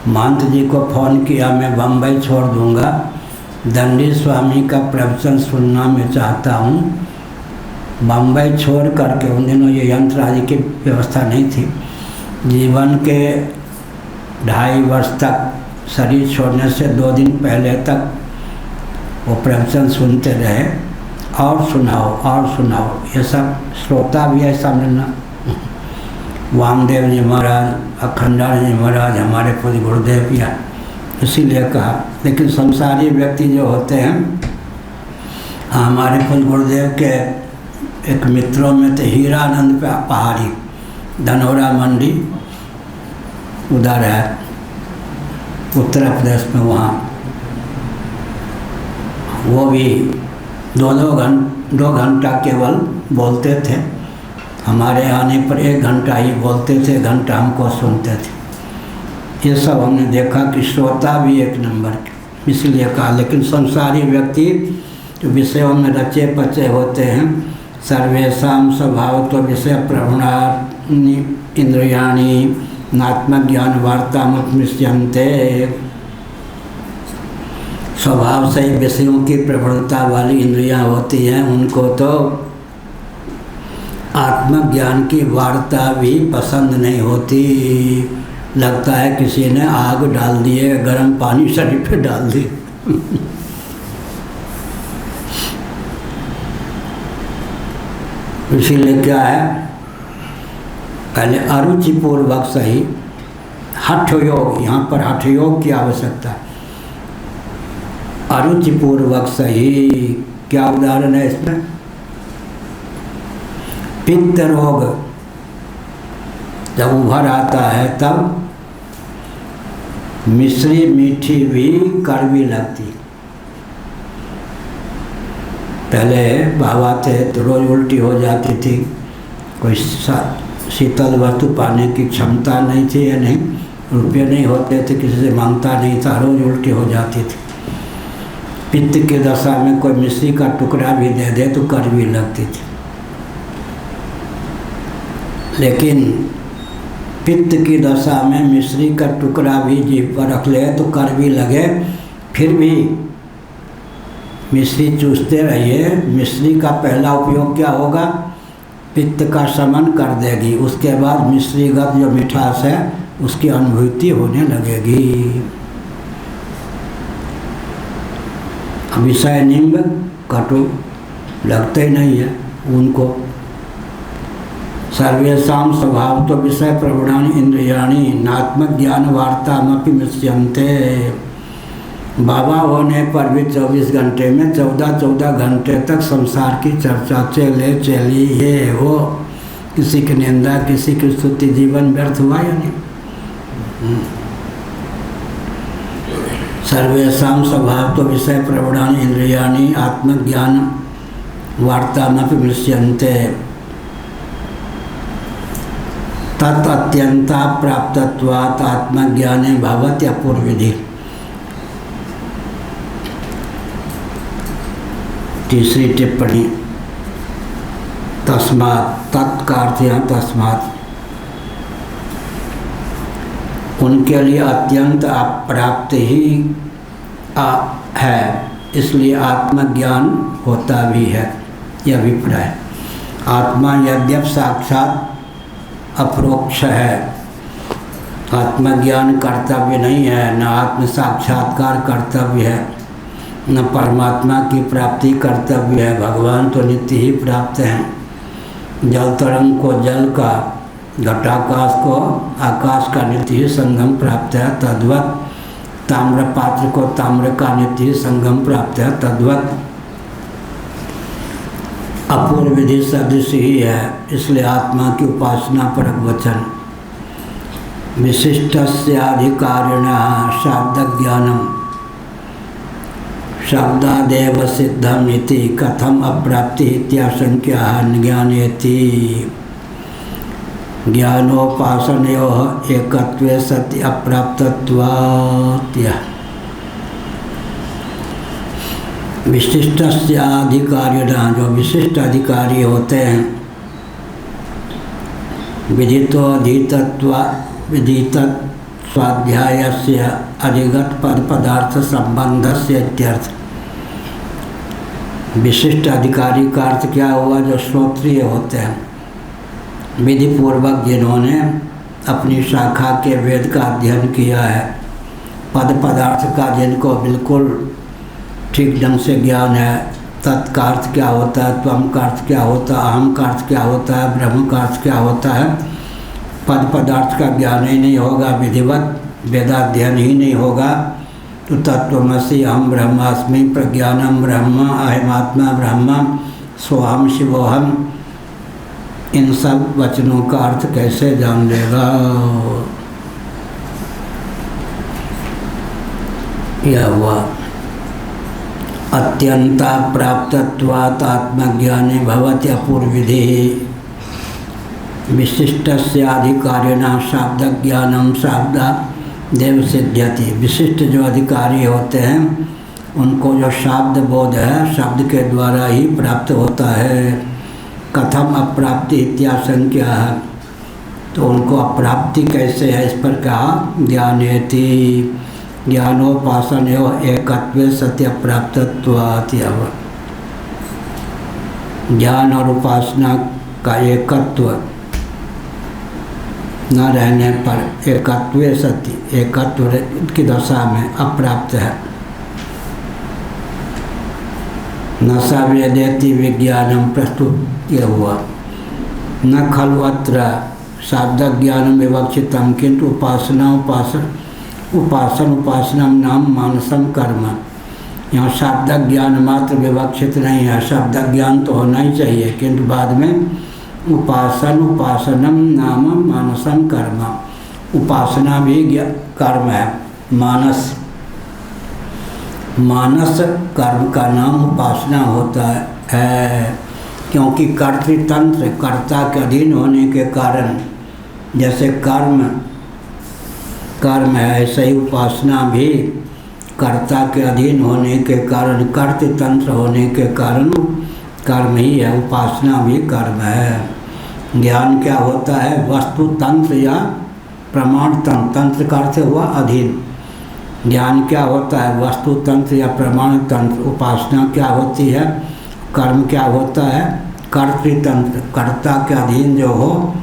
A: महंत जी को फ़ोन किया, मैं बम्बई छोड़ दूंगा, दंडी स्वामी का प्रवचन सुनना मैं चाहता हूँ। बम्बई छोड़ करके, उन दिनों ये यंत्र आदि की व्यवस्था नहीं थी। जीवन के 2.5 वर्ष तक, शरीर छोड़ने से 2 दिन पहले तक वो प्रवचन सुनते रहे। और सुनाओ और सुनाओ। ये सब श्रोता भी ऐसा मिलना। वामदेव जी महाराज, अखंडानंद जी महाराज, हमारे पूज्य गुरुदेव या इसीलिए कहा। लेकिन संसारी व्यक्ति जो होते हैं, हमारे पूज्य गुरुदेव के एक मित्रों में थे हीरानंद पहाड़ी, धनौरा मंडी उधर है उत्तर प्रदेश में। वहाँ वो भी 2 घंटा केवल बोलते थे। हमारे आने पर 1 घंटा ही बोलते थे, 1 घंटा हमको सुनते थे। ये सब हमने देखा कि श्रोता भी 1 नंबर के, इसलिए कहा। लेकिन संसारी व्यक्ति जो विषयों में रचे पचे होते हैं, सर्वेषां स्वभाव तो विषय प्रवणानि इंद्रियाणि नात्मक ज्ञान वार्तामुपमिष्यन्ते। स्वभाव से विषयों की प्रवणता वाली इंद्रियां होती हैं, उनको तो आत्मज्ञान की वार्ता भी पसंद नहीं होती। लगता है किसी ने आग डाल दिए, गर्म पानी शरीर पे डाल दिए इसीलिए क्या है, पहले अरुचिपूर्वक सही हठ योग, यहाँ पर हठ योग की आवश्यकता है। अरुचिपूर्वक सही क्या उदाहरण है इसमें? पित्त रोग जब उभर आता है तब मिश्री मीठी भी कड़वी लगती। पहले बाबा थे तो रोज उल्टी हो जाती थी, कोई शीतल वस्तु पाने की क्षमता नहीं थी या नहीं, रुपये नहीं होते थे, किसी से मांगता नहीं था, रोज उल्टी हो जाती थी। पित्त की दशा में कोई मिश्री का टुकड़ा भी दे दे तो कड़वी लगती थी। लेकिन पित्त की दशा में मिश्री का टुकड़ा भी जीभ पर रख ले तो कड़वी लगे, फिर भी मिश्री चूसते रहिए। मिश्री का पहला उपयोग क्या होगा? पित्त का शमन कर देगी, उसके बाद मिश्रीगत जो मिठास है उसकी अनुभूति होने लगेगी। विषय निम्ब कटु लगते ही नहीं है उनको। सर्वेषां स्वभाव तो विषय प्रवणानि इंद्रियाणि नात्मक ज्ञान वार्तामपि मिष्यन्ते। बाबा होने पर भी 24 घंटे में 14 घंटे तक संसार की चर्चा चले चली, ये वो, किसी की निंदा किसी की स्तुति, जीवन व्यर्थ हुआ या नहीं? सर्वेषां स्वभाव तो विषय प्रवणानि इंद्रियाणि आत्मज्ञान वार्तामपि मृश्यन्ते तत् अत्यंता प्राप्तत्वात् आत्मज्ञाने भवति अपूर्वविधि। तीसरी टिप्पणी, तस्मात्, तत्कार्थ यहाँ तस्मात्, उनके लिए अत्यंत अप्राप्त ही है, इसलिए आत्मज्ञान होता भी है। यह अभिप्राय, आत्मा यद्यप साक्षात अपरोक्ष है, आत्मज्ञान कर्तव्य नहीं है, न आत्म साक्षात्कार कर्तव्य है, न परमात्मा की प्राप्ति कर्तव्य है। भगवान तो नित्य ही प्राप्त हैं। जल तरंग को जल का, घटाकाश को आकाश का नित्य ही संगम प्राप्त है, तद्वत ताम्र पात्र को ताम्र का नित्य ही संगम प्राप्त है, तद्वत अपूर्व विधि सदृश ही है। इसलिए आत्मा की उपासना परक वचन, विशिष्टस्याधिकारिणः शब्द ज्ञानम शब्दादेव सिद्धम इति कथम अप्राप्ति इत्याशंक्या ज्ञानेति। ज्ञानोपासनयोः एकत्वे सति अप्राप्तत्वात्। विशिष्टस्याधिकारिणः, जो विशिष्ट अधिकारी होते हैं, विदित स्वाध्यायस्य अधिगत पद पदार्थ संबंधस्य इत्यर्थ। विशिष्ट अधिकारी का अर्थ क्या हुआ? जो श्रोत्रिय होते हैं, विधि पूर्वक जिन्होंने अपनी शाखा के वेद का अध्ययन किया है, पद पदार्थ का जिनको बिल्कुल ठीक ढंग से ज्ञान है, तत्का अर्थ क्या होता है, त्वम का अर्थ क्या होता है, अहम का अर्थ क्या होता है, ब्रह्म का अर्थ क्या होता है, पद पदार्थ का ज्ञान ही नहीं होगा, विधिवत वेदाध्ययन ही नहीं होगा, तो तत्वमसि अहम ब्रह्मास्मि प्रज्ञानम ब्रह्म अहमात्मा ब्रह्म सोहम शिवोहम, इन सब वचनों का अर्थ कैसे जान लेगा? यह हुआ अत्यंता प्राप्तत्वात् आत्मज्ञाने भवति अपूर्वविधि। विशिष्टस्याधिकारिणः शब्द ज्ञानम शब्दादेव सिद्ध्यति। विशिष्ट जो अधिकारी होते हैं उनको जो शब्द बोध है, शब्द के द्वारा ही प्राप्त होता है। कथम अप्राप्ति इत्याशंक्या है, तो उनको अप्राप्ति कैसे है, इस पर कहा ज्ञानेति। ज्ञानोपासनयोः एकत्वे सत्य प्राप्तत्वात्। ज्ञान और उपासना का एकत्व न रहने पर एकत्वे सति, एकत्व की दशा में अप्राप्त है। न स वेदेति विज्ञानम प्रस्तुत यह हुआ। न खलु अत्र शाब्द ज्ञानम विवक्षितम, किंतु उपासनम नाम मानसम कर्म। यहाँ शब्द ज्ञान मात्र विवक्षित नहीं है, शब्द ज्ञान तो होना ही चाहिए, किंतु बाद में उपासनम नाम मानसम कर्म। उपासना भी कर्म है। मानस कर्म का नाम उपासना होता है, क्योंकि कर्तृतंत्र, कर्ता के अधीन होने के कारण, जैसे कर्म है, ऐसे ही उपासना भी कर्ता के अधीन होने के कारण, कर्तृतंत्र होने के कारण कर्म ही है। उपासना भी कर्म है। ज्ञान क्या होता है? वस्तु तंत्र या प्रमाण तंत्र। तंत्र का अर्थ हुआ अधीन। ज्ञान क्या होता है? वस्तु तंत्र या प्रमाण तंत्र। उपासना क्या होती है? कर्म क्या होता है? कर्तृतंत्र, कर्ता के अधीन जो हो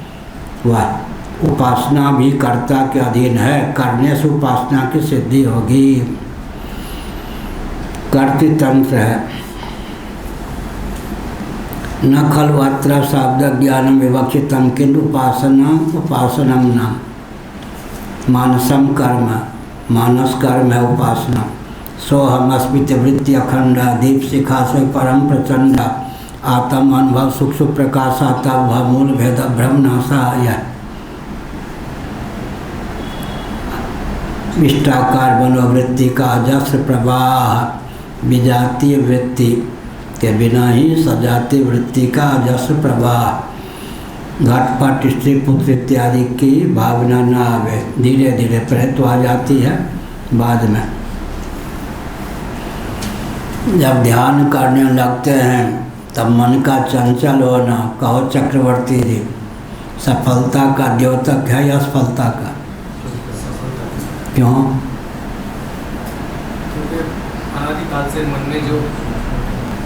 A: वह। उपासना भी कर्ता के अधीन है, करने से उपासना की सिद्धि होगी। कर्तृतंत्र है। न खलु अत्र शब्द ज्ञानम विवक्षितम, किंतु उपासनम नाम मानसम कर्म। मानस कर्म है उपासना। सोहमस्मित वृत्ति अखंडा दीप शिखा से परम प्रचंडा आत्म अनुभव सूक्ष्म प्रकाशा तब मूल भेद भ्रम नाशा। यह इष्टाकार मनोवृत्ति का अजस्र प्रवाह विजातीय वृत्ति के बिना ही सजातीय वृत्ति का अजस्र प्रवाह। घटपट स्त्री पुत्र इत्यादि की भावना न आवे, धीरे धीरे पहले तो आ जाती है, बाद में जब ध्यान करने लगते हैं तब मन का चंचल होना। कहो चक्रवर्ती जी, सफलता का द्योतक है या असफलता का? क्यों?
D: क्योंकि अनादिकाल से मन में जो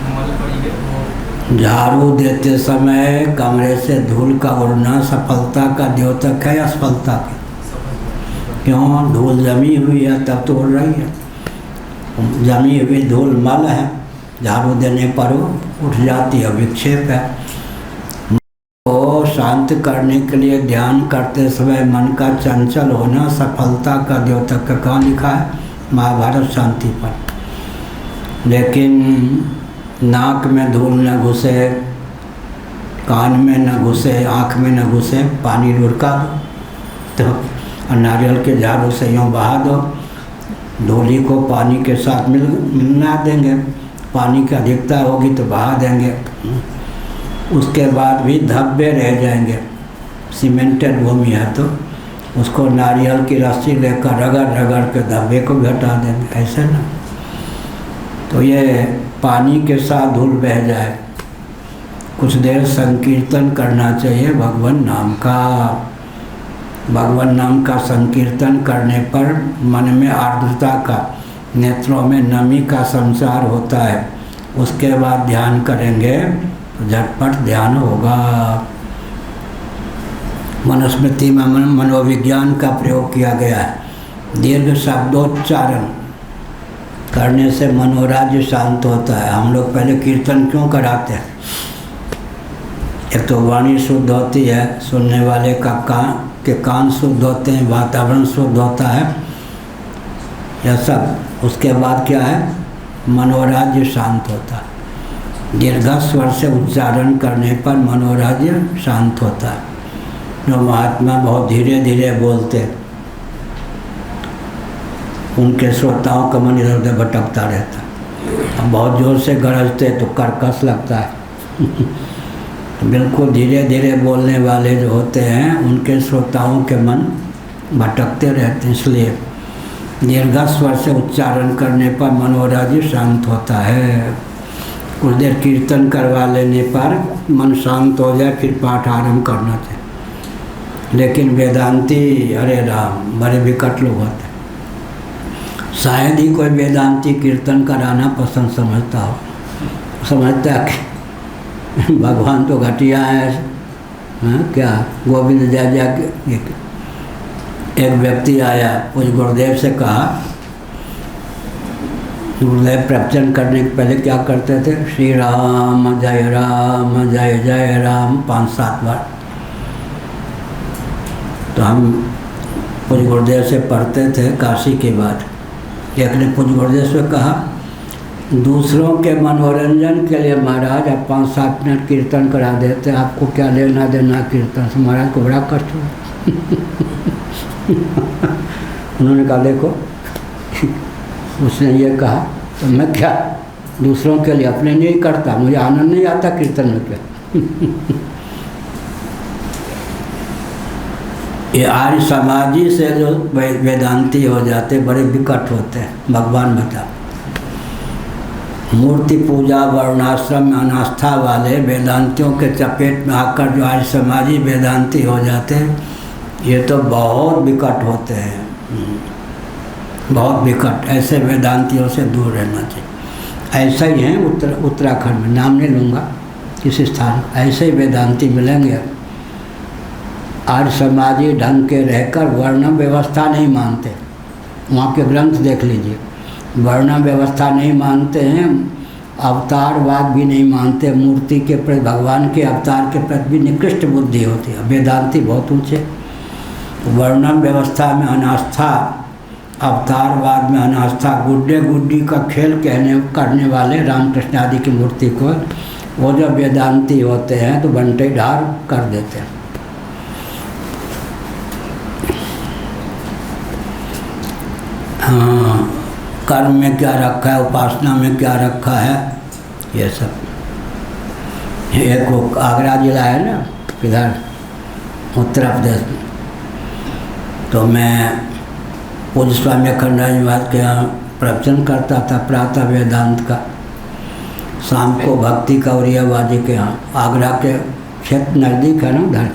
D: मल पड़ी है वो।
A: झाड़ू देते समय कमरे से धूल का उड़ना सफलता का द्योतक है या असफलता का? क्यों? धूल जमी हुई है तब तो उड़ रही है। जमी हुई धूल मल है, झाड़ू देने पर वो उठ जाती है, विक्षेप है। तो शांत करने के लिए ध्यान करते समय मन का चंचल होना सफलता का द्योतक का कहाँ लिखा है? महाभारत शांति पर। लेकिन नाक में धूल न घुसे, कान में न घुसे, आँख में न घुसे, पानी लुढ़का दो तो नारियल के झाड़ू से यूँ बहा दो, धूली को पानी के साथ मिला देंगे, पानी की अधिकता होगी तो बहा देंगे, उसके बाद भी धब्बे रह जाएंगे। सीमेंटेड भूमि है तो उसको नारियल की रस्सी लेकर रगड़ रगड़ के धब्बे को भी हटा देंगे, ऐसे ना। तो ये पानी के साथ धूल बह जाए, कुछ देर संकीर्तन करना चाहिए भगवान नाम का। भगवान नाम का संकीर्तन करने पर मन में आर्द्रता का, नेत्रों में नमी का संचार होता है। उसके बाद ध्यान करेंगे तो झटपट ध्यान होगा। मनुस्मृति में मनोविज्ञान का प्रयोग किया गया है। दीर्घ शब्दोच्चारण करने से मनोराज्य शांत होता है। हम लोग पहले कीर्तन क्यों कराते हैं? एक तो वाणी शुद्ध होती है, सुनने वाले का कान शुद्ध होते हैं, वातावरण शुद्ध होता है, यह सब। उसके बाद क्या है? मनोराज्य शांत होता है। दीर्घ स्वर से उच्चारण करने पर मनोराज्य शांत होता है। जो महात्मा बहुत धीरे धीरे बोलते, उनके श्रोताओं का मन इधर उधर भटकता रहता है। अब बहुत जोर से गरजते तो कर्कश लगता है। बिल्कुल धीरे धीरे बोलने वाले जो होते हैं उनके श्रोताओं के मन भटकते रहते हैं। इसलिए दीर्घ स्वर से उच्चारण करने पर मनोराज्य शांत होता है। कुछ देर कीर्तन करवा लेने पर मन शांत हो जाए, फिर पाठ आरंभ करना चाहिए। लेकिन वेदांती, अरे राम, बड़े विकट लोग होते हैं। शायद ही कोई वेदांती कीर्तन कराना पसंद समझता हो। समझता है कि भगवान तो घटिया है। हाँ, क्या गोविंद जय जय। एक व्यक्ति आया, कुछ गुरुदेव से कहा, गुरुदेव प्रवचन करने के पहले क्या करते थे? श्री राम जय राम 5-7 बार। तो हम कुछ गुरुदेव से पढ़ते थे काशी के बाद। एक ने कुछ गुरुदेव से कहा, दूसरों के मनोरंजन के लिए महाराज आप 5-7 मिनट कीर्तन करा देते, आपको क्या लेना देना कीर्तन से? महाराज को बड़ा कष्ट हुआ। उन्होंने कहा देखो, उसने ये कहा तो मैं क्या दूसरों के लिए, अपने लिए ही करता, मुझे आनंद नहीं आता कीर्तन में क्या। ये आर्य समाजी से जो वेदांती हो जाते बड़े विकट होते हैं। भगवान बता, मूर्ति पूजा वर्णाश्रम में अनास्था वाले वेदांतियों के चपेट में आकर जो आर्य समाजी वेदांती हो जाते हैं, ये तो बहुत विकट होते हैं, बहुत विकट। ऐसे वेदांतियों से दूर रहना चाहिए। ऐसा ही है उत्तराखंड में, नाम नहीं लूँगा किसी स्थान, ऐसे ही वेदांती मिलेंगे। आर्य समाजी ढंग के रहकर वर्ण व्यवस्था नहीं मानते। वहाँ के ग्रंथ देख लीजिए, वर्ण व्यवस्था नहीं मानते हैं, अवतारवाद भी नहीं मानते, मूर्ति के प्रति, भगवान के अवतार के प्रति भी निकृष्ट बुद्धि होती है। वेदांती बहुत ऊँचे। वर्ण व्यवस्था में अनास्था अवतारवाद में अनास्था, गुड्डे गुड्डी का खेल करने वाले रामकृष्ण आदि की मूर्ति को वो जो वेदांती होते हैं तो बंटे ढार कर देते हैं। हाँ, कर्म में क्या रखा है, उपासना में क्या रखा है, ये सब। एक वो आगरा जिला है ना इधर उत्तर प्रदेश में, तो मैं पूज्य स्वामी अखंडानंद महाराज के यहाँ प्रवचन करता था प्रातः वेदांत का, शाम को भक्ति कौरियाबाजी के यहाँ। आगरा के क्षेत्र नज़दीक है ना उधर,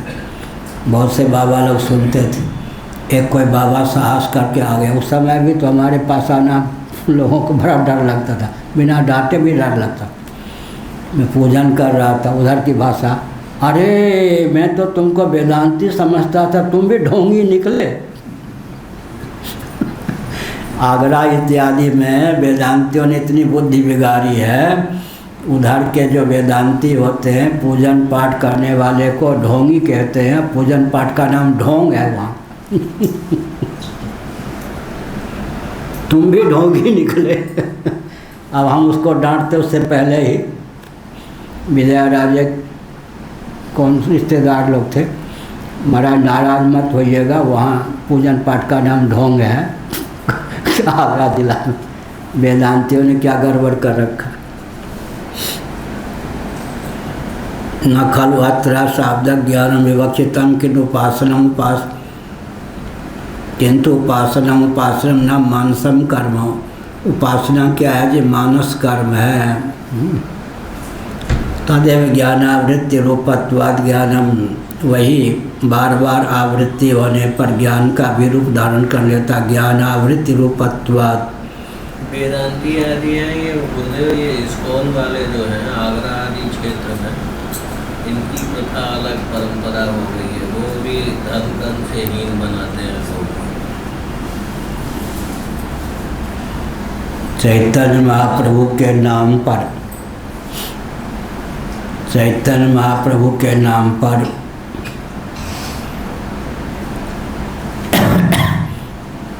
A: बहुत से बाबा लोग सुनते थे। एक कोई बाबा साहस करके आ गए, उस समय भी तो हमारे पास आना लोगों को बड़ा डर लगता था, बिना डांटे भी डर लगता। मैं पूजन कर रहा था, उधर की भाषा, अरे मैं तो तुमको वेदांती समझता था, तुम भी ढोंगी निकले। आगरा इत्यादि में वेदांतियों ने इतनी बुद्धि बिगाड़ी है, उधर के जो वेदांती होते हैं पूजन पाठ करने वाले को ढोंगी कहते हैं। पूजन पाठ का नाम ढोंग है वहाँ। तुम भी ढोंगी निकले। अब हम उसको डांटते, उससे पहले ही विजय राजे कौन रिश्तेदार लोग थे, महाराज नाराज मत होइएगा, वहाँ पूजन पाठ का नाम ढोंग है। आगरा जिला में वेदांतियों ने क्या गड़बड़ कर रखा। न खलु अत्र शाब्द ज्ञानम विवक्षितम किंतु उपासनम उपासनम न मानसम कर्म। उपासना क्या है जी? मानस कर्म है। तदेव ज्ञानावृत्ति रूपत्वाद ज्ञानम, वही बार बार आवृत्ति होने पर ज्ञान का भी रूप धारण कर लेता। ज्ञानावृत्ति रूपत्वाद।
C: वेदांती आदि हैं ये गुरुदेव, ये इस्कॉन वाले जो हैं आगरा आदि क्षेत्र में, इनकी प्रथा अलग परंपरा हो गई है। वो भी धर्म कर्म से हीन बनाते हैं लोग।
A: चैतन्य महाप्रभु के नाम पर, चैतन्य महाप्रभु के नाम पर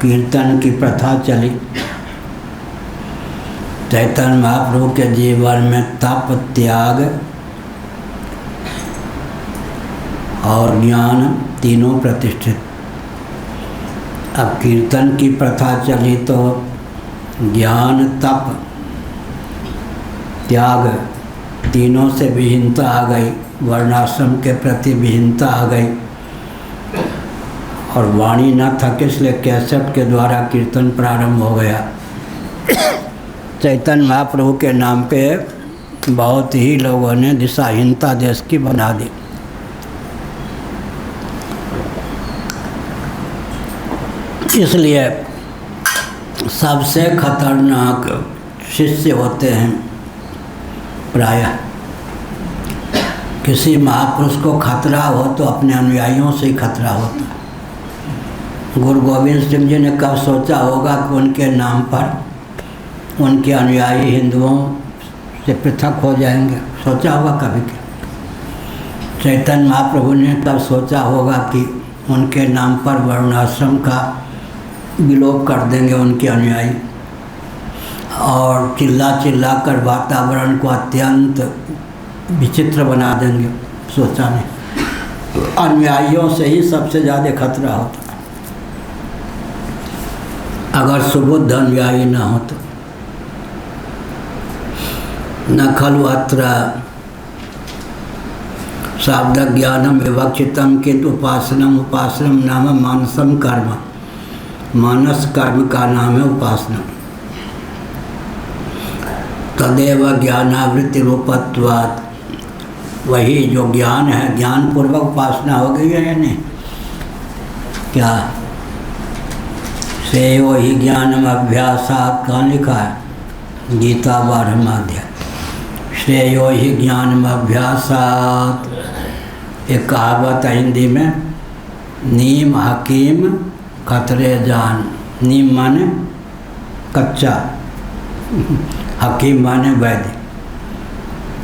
A: कीर्तन की प्रथा चली। चैतन्य महाप्रभु के जीवन में तप, त्याग और ज्ञान तीनों प्रतिष्ठित। अब कीर्तन की प्रथा चली तो ज्ञान, तप, त्याग तीनों से विहीनता आ गई, वर्णाश्रम के प्रति विहीनता आ गई। और वाणी न थके, इसलिए कैसेट के द्वारा कीर्तन प्रारंभ हो गया। चैतन्य महाप्रभु के नाम पे बहुत ही लोगों ने दिशाहीनता देश की बना दी। इसलिए सबसे खतरनाक शिष्य होते हैं प्रायः। किसी महापुरुष को खतरा हो तो अपने अनुयायियों से ही खतरा होता है। गुरु गोविंद सिंह जी ने कब सोचा होगा कि उनके नाम पर उनके अनुयायी हिंदुओं से पृथक हो जाएंगे? सोचा होगा कभी क्या? चैतन्य महाप्रभु ने तब सोचा होगा कि उनके नाम पर वर्णाश्रम का विलोप कर देंगे उनके अनुयायी, और चिल्ला चिल्ला कर वातावरण को अत्यंत विचित्र बना देंगे? सोचा नहीं। अनुयायियों से ही सबसे ज़्यादा खतरा होता है, अगर सुबुद्ध अनुयायी न हो तो। न खलु अत्र शाब्द ज्ञानम विवक्षितम किंतु उपासनम नाम मानसम कर्म। मानस कर्म का नाम है उपासना। तदेव ज्ञानावृत्ति रूपत्वात्, वही जो ज्ञान है, ज्ञान पूर्वक उपासना हो गई है या नहीं? क्या श्रेयो ही ज्ञानम अभ्यासात्, कहाँ लिखा है? गीता 12वां अध्याय। श्रेयो ही ज्ञानम अभ्यासात्, एक कहावत है हिंदी में, नीम हकीम खतरे जान। नीम माने कच्चा, हकीम माने वैद्य।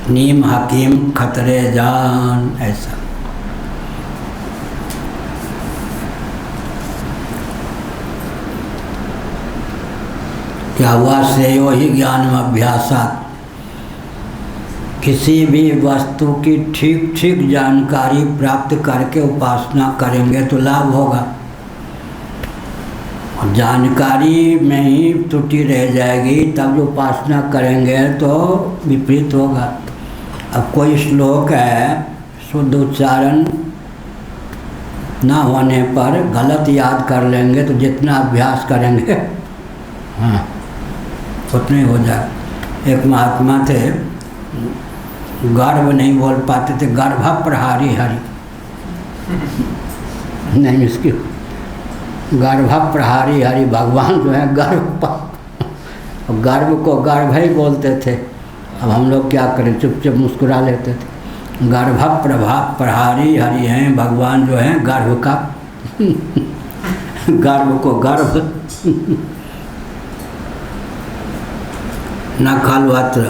A: नीम हकीम खतरे जान, ऐसा। क्या हुआ, श्रेयो ही ज्ञानम अभ्यासात्। किसी भी वस्तु की ठीक ठीक जानकारी प्राप्त करके उपासना करेंगे तो लाभ होगा। और जानकारी में ही त्रुटि रह जाएगी, तब जो उपासना करेंगे तो विपरीत होगा। अब कोई श्लोक है, शुद्ध उच्चारण ना होने पर गलत याद कर लेंगे तो जितना अभ्यास करेंगे हाँ उतने हो जाए। एक महात्मा थे, गर्भ नहीं बोल पाते थे, गर्भ प्रहारी हरि नहीं, इसकी गर्भ प्रहारी हरि, भगवान जो है गर्भ को गर्भ ही बोलते थे। अब हम लोग क्या करें, चुपचाप मुस्कुरा लेते थे। गर्भ प्रहारी हरि हैं भगवान, जो हैं गर्भ का गर्भ को गर्भ न खलवत्र।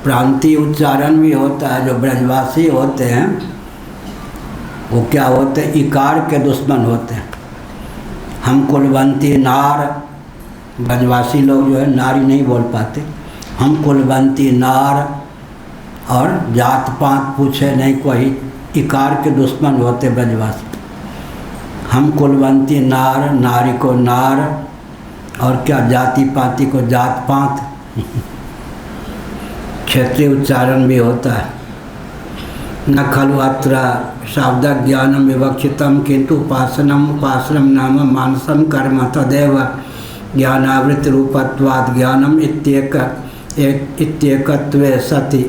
A: प्रांतीय उच्चारण भी होता है, जो ब्रजवासी होते हैं वो क्या होते हैं, इकार के दुश्मन होते हैं। हम कुलवंती नार, ब्रजवासी लोग जो है नारी नहीं बोल पाते, हम कुलवंती नार, और जात पात पूछे नहीं कोई, इकार के दुश्मन होते ब्रजवासी। हम कुलवंती नार, नारी को नार, और क्या जाति पाति को जात पात क्षेत्रीय उच्चारण भी होता है। न खलु अत्र शब्द ज्ञानम विवक्षितम किंतु उपासनम नाम मानसम कर्म तदेव ज्ञानावृत्ति रूपत्वाद ज्ञानम इत्येकत्वे सति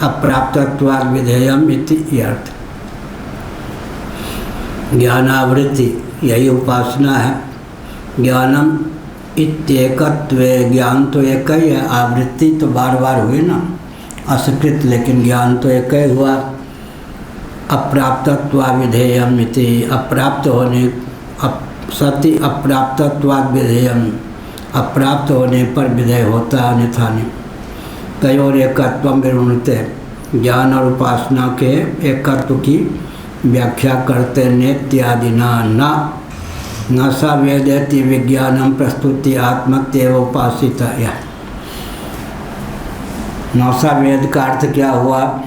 A: अप्राप्तत्वाद विधेयम इति अर्थ। ज्ञानावृत्ति यही उपासना है। ज्ञानम इत्येकत्वे, ज्ञान तो एक ही है, आवृत्ति तो बार बार हुई ना, असकृत, लेकिन ज्ञान तो एक ही हुआ। अप्राप्तत्वा विधेयम इति, अप्राप्त होने सति अप्राप्तत्वाद विधेयम, अप्राप्त होने पर विधेय होता है, अन्यथा नहीं। तयोर एकत्व विरुणते, ज्ञान और उपासना के एकत्व की व्याख्या करते नेत्यादिना न स वेदेति विज्ञानम प्रस्तुति आत्मत्येव उपासिता। यह नौसा वेद का अर्थ क्या हुआ,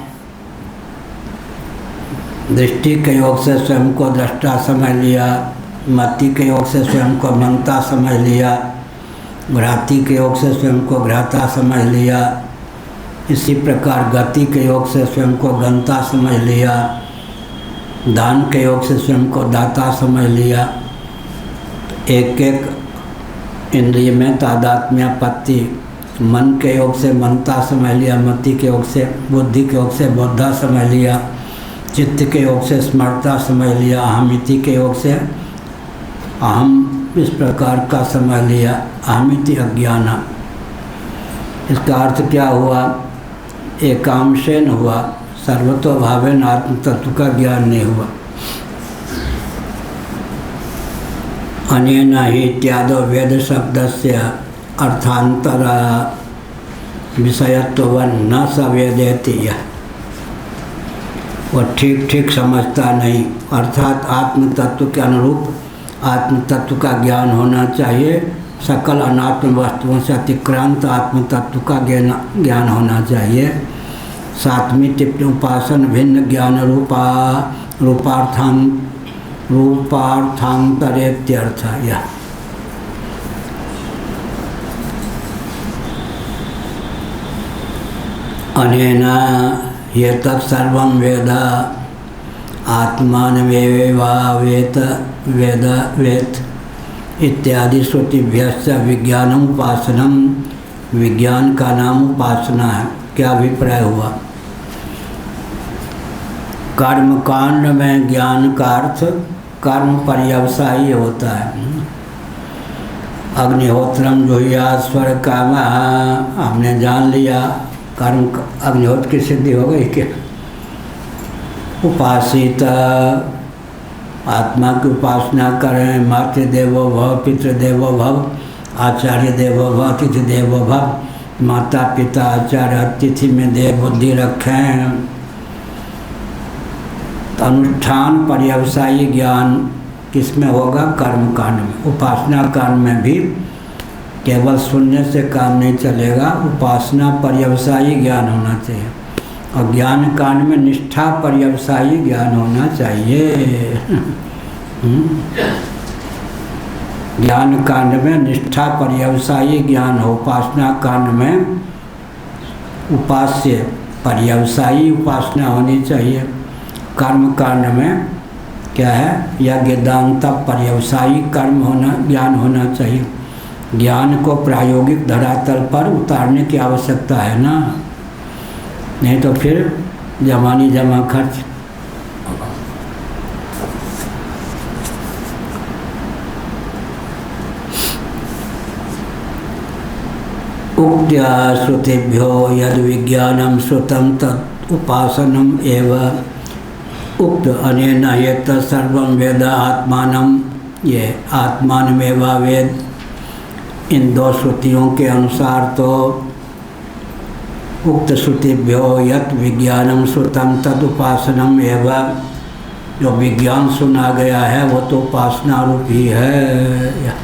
A: दृष्टि के योग से स्वयं को दृष्टा समझ लिया, मति के योग से स्वयं को मनता समझ लिया, घ्राति के योग से स्वयं को घ्राता समझ लिया, इसी प्रकार गति के योग से स्वयं को गंता समझ लिया, दान के योग से स्वयं को दाता समझ लिया। एक एक इंद्रिय में तादात्म्यापत्ति, मन के योग से मनता समझ लिया, मति के योग से, बुद्धि के योग से बुद्धा समझ लिया, चित्त के योग से स्मरता समझ लिया, अहमिति के योग से अहम इस प्रकार का समझ लिया, अहमिति अज्ञान। इसका अर्थ क्या हुआ, एकांशेन हुआ, सर्वतोभावेन आत्म तत्व का ज्ञान नहीं हुआ। अनेन ही इत्यादो वेद शब्दस्य अर्थांतर विषयत्वं न स वेदेति। वह ठीक ठीक समझता नहीं, अर्थात आत्म तत्व के अनुरूप आत्म तत्व का ज्ञान होना चाहिए। सकल अनात्म वस्तुओं से अतिक्रांत आत्म तत्व का ज्ञान होना चाहिए। सातवीं टिप्पणी उपासन भिन्न ज्ञान रूपार्थांतरेत्यर्थ। यह अनेन एतत् सर्वं वेद आत्मानमेवावेत वेद इत्यादि श्रुतिभ्यश्च विज्ञानम उपासनम, विज्ञान का नाम उपासना है। क्या अभिप्राय हुआ, कर्मकांड में ज्ञान का अर्थ कर्म पर्यवसायी होता है। अग्निहोत्रम जुहुयात् स्वर्ग कामः, हमने जान लिया कर्म, अग्निहोत्र की सिद्धि हो गई क्या। उपासित, आत्मा की उपासना करें, मातृदेवो भव, पितृदेवो भव, आचार्य देवो भव, अतिथि देवो भव, माता पिता आचार्य अतिथि में देव बुद्धि रखें। तो अनुष्ठान पर्यवसायी ज्ञान किस में होगा, कर्म कांड में। उपासना कांड में भी केवल सुनने से काम नहीं चलेगा, उपासना पर्यवसायी ज्ञान होना चाहिए। और ज्ञान कांड में निष्ठा पर्यवसायी ज्ञान होना चाहिए। ज्ञान कांड में निष्ठा पर्यवसायी ज्ञान हो, उपासना कांड में उपास्य पर्यवसायी उपासना होनी चाहिए। कर्म कांड में क्या है, यज्ञ दान तप पर्यवसायी कर्म होना, ज्ञान होना चाहिए। ज्ञान को प्रायोगिक धरातल पर उतारने की आवश्यकता है ना, नहीं तो फिर जमानी जमा खर्च। उक्त्या श्रुतिभ्यो यद विज्ञानम श्रुतम तत् उपासनम एव उक्त अनेन यत् सर्वं वेद आत्मानम, ये आत्मानमेवा वेद। इन दो श्रुतियों के अनुसार तो उक्त श्रुतिभ्यो यत् विज्ञानम श्रुतम तद उपासनम एव, जो विज्ञान सुना गया है वो तो उपासना रूप ही है।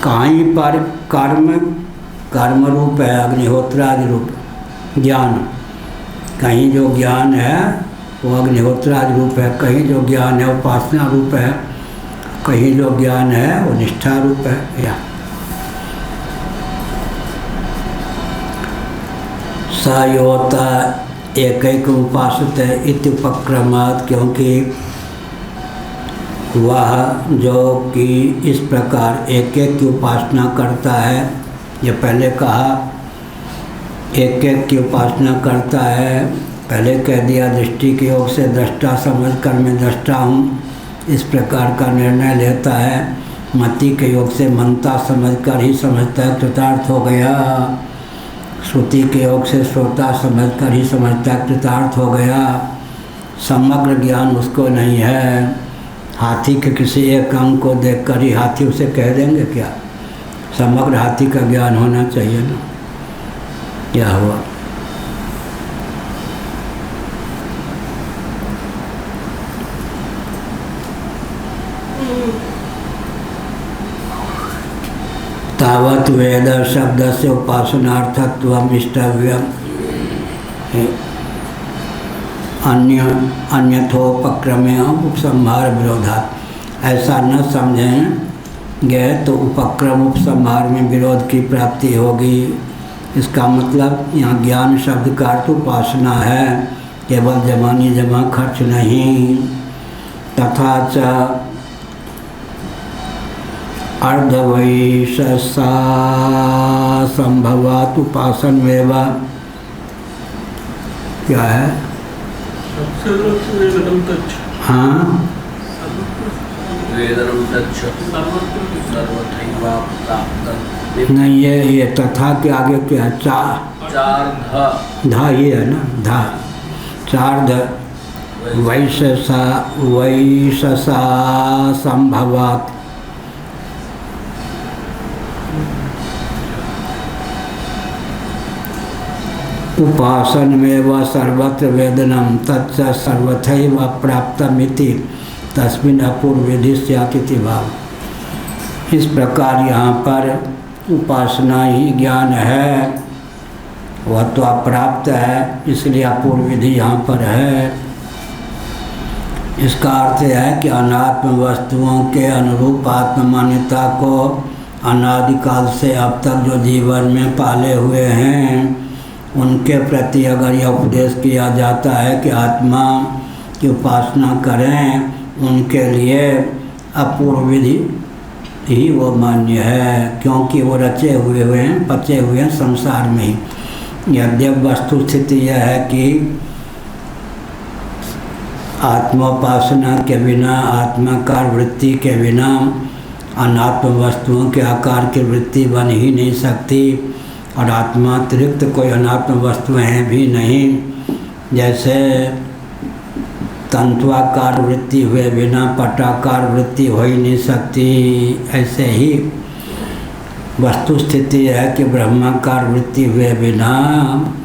A: कहीं पर कर्म रूप है, अग्निहोत्रादि रूप ज्ञान, कहीं जो ज्ञान है वो अग्निहोत्रादि रूप है, कहीं जो ज्ञान है उपासना रूप है, कहीं जो ज्ञान है वो निष्ठा रूप है। या सायोता एक उपासते इति उपक्रमात्, क्योंकि वह जो कि इस प्रकार एक की उपासना करता है, ये पहले कहा एक की उपासना करता है, पहले कह दिया दृष्टि के योग से दृष्टा समझकर मैं दृष्टा हूँ, इस प्रकार का निर्णय लेता है। मति के योग से मनता समझकर ही समझता है, कृतार्थ हो गया। श्रुति के योग से श्रोता समझकर ही समझता है, कृतार्थ हो गया। समग्र ज्ञान उसको नहीं है। हाथी के किसी एक अंग को देखकर ही हाथी उसे कह देंगे क्या? समग्र हाथी का ज्ञान होना चाहिए ना। क्या हुआ? तावत वेद शब्द से उपासनार्थत्वम इष्टव्यम अन्यथोपक्रमे उपसंहार विरोधात्। ऐसा न समझें गए तो उपक्रम उपसंहार में विरोध की प्राप्ति होगी। इसका मतलब यहाँ ज्ञान शब्द का अर्थ उपासना है, केवल जमानी जमा खर्च नहीं। तथा च अर्धवैशसा संभवात उपासन में क्या है? हाँ, नहीं ये तथा के आगे क्या है? चार धा ये है ना, धा चार ध वैशसा संभवात। उपासन में व सर्वत्र वेदनम तत्स सर्वथैव प्राप्तमिति तस्मिन् अपूर्व विधि स्यातिथि भाव। इस प्रकार यहाँ पर उपासना ही ज्ञान है, वह तो अप्राप्त है, इसलिए अपूर्व विधि यहाँ पर है। इसका अर्थ है कि अनात्म वस्तुओं के अनुरूप आत्ममान्यता को अनादिकाल से अब तक जो जीवन में पाले हुए हैं उनके प्रति अगर यह उपदेश किया जाता है कि आत्मा की उपासना करें, उनके लिए अपूर्व विधि ही वो मान्य है, क्योंकि वो रचे हुए हैं, पचे हुए हैं संसार में ही। यद्यप वस्तु स्थिति यह है कि आत्मोपासना के बिना, आत्माकार वृत्ति के बिना अनात्म वस्तुओं के आकार की वृत्ति बन ही नहीं सकती, और आत्मातिरिक्त कोई अनात्म वस्तुएं हैं भी नहीं। जैसे तंत्वाकार वृत्ति हुए बिना पटाकार वृत्ति हो ही नहीं सकती, ऐसे ही वस्तु स्थिति है कि ब्रह्माकार वृत्ति हुए बिना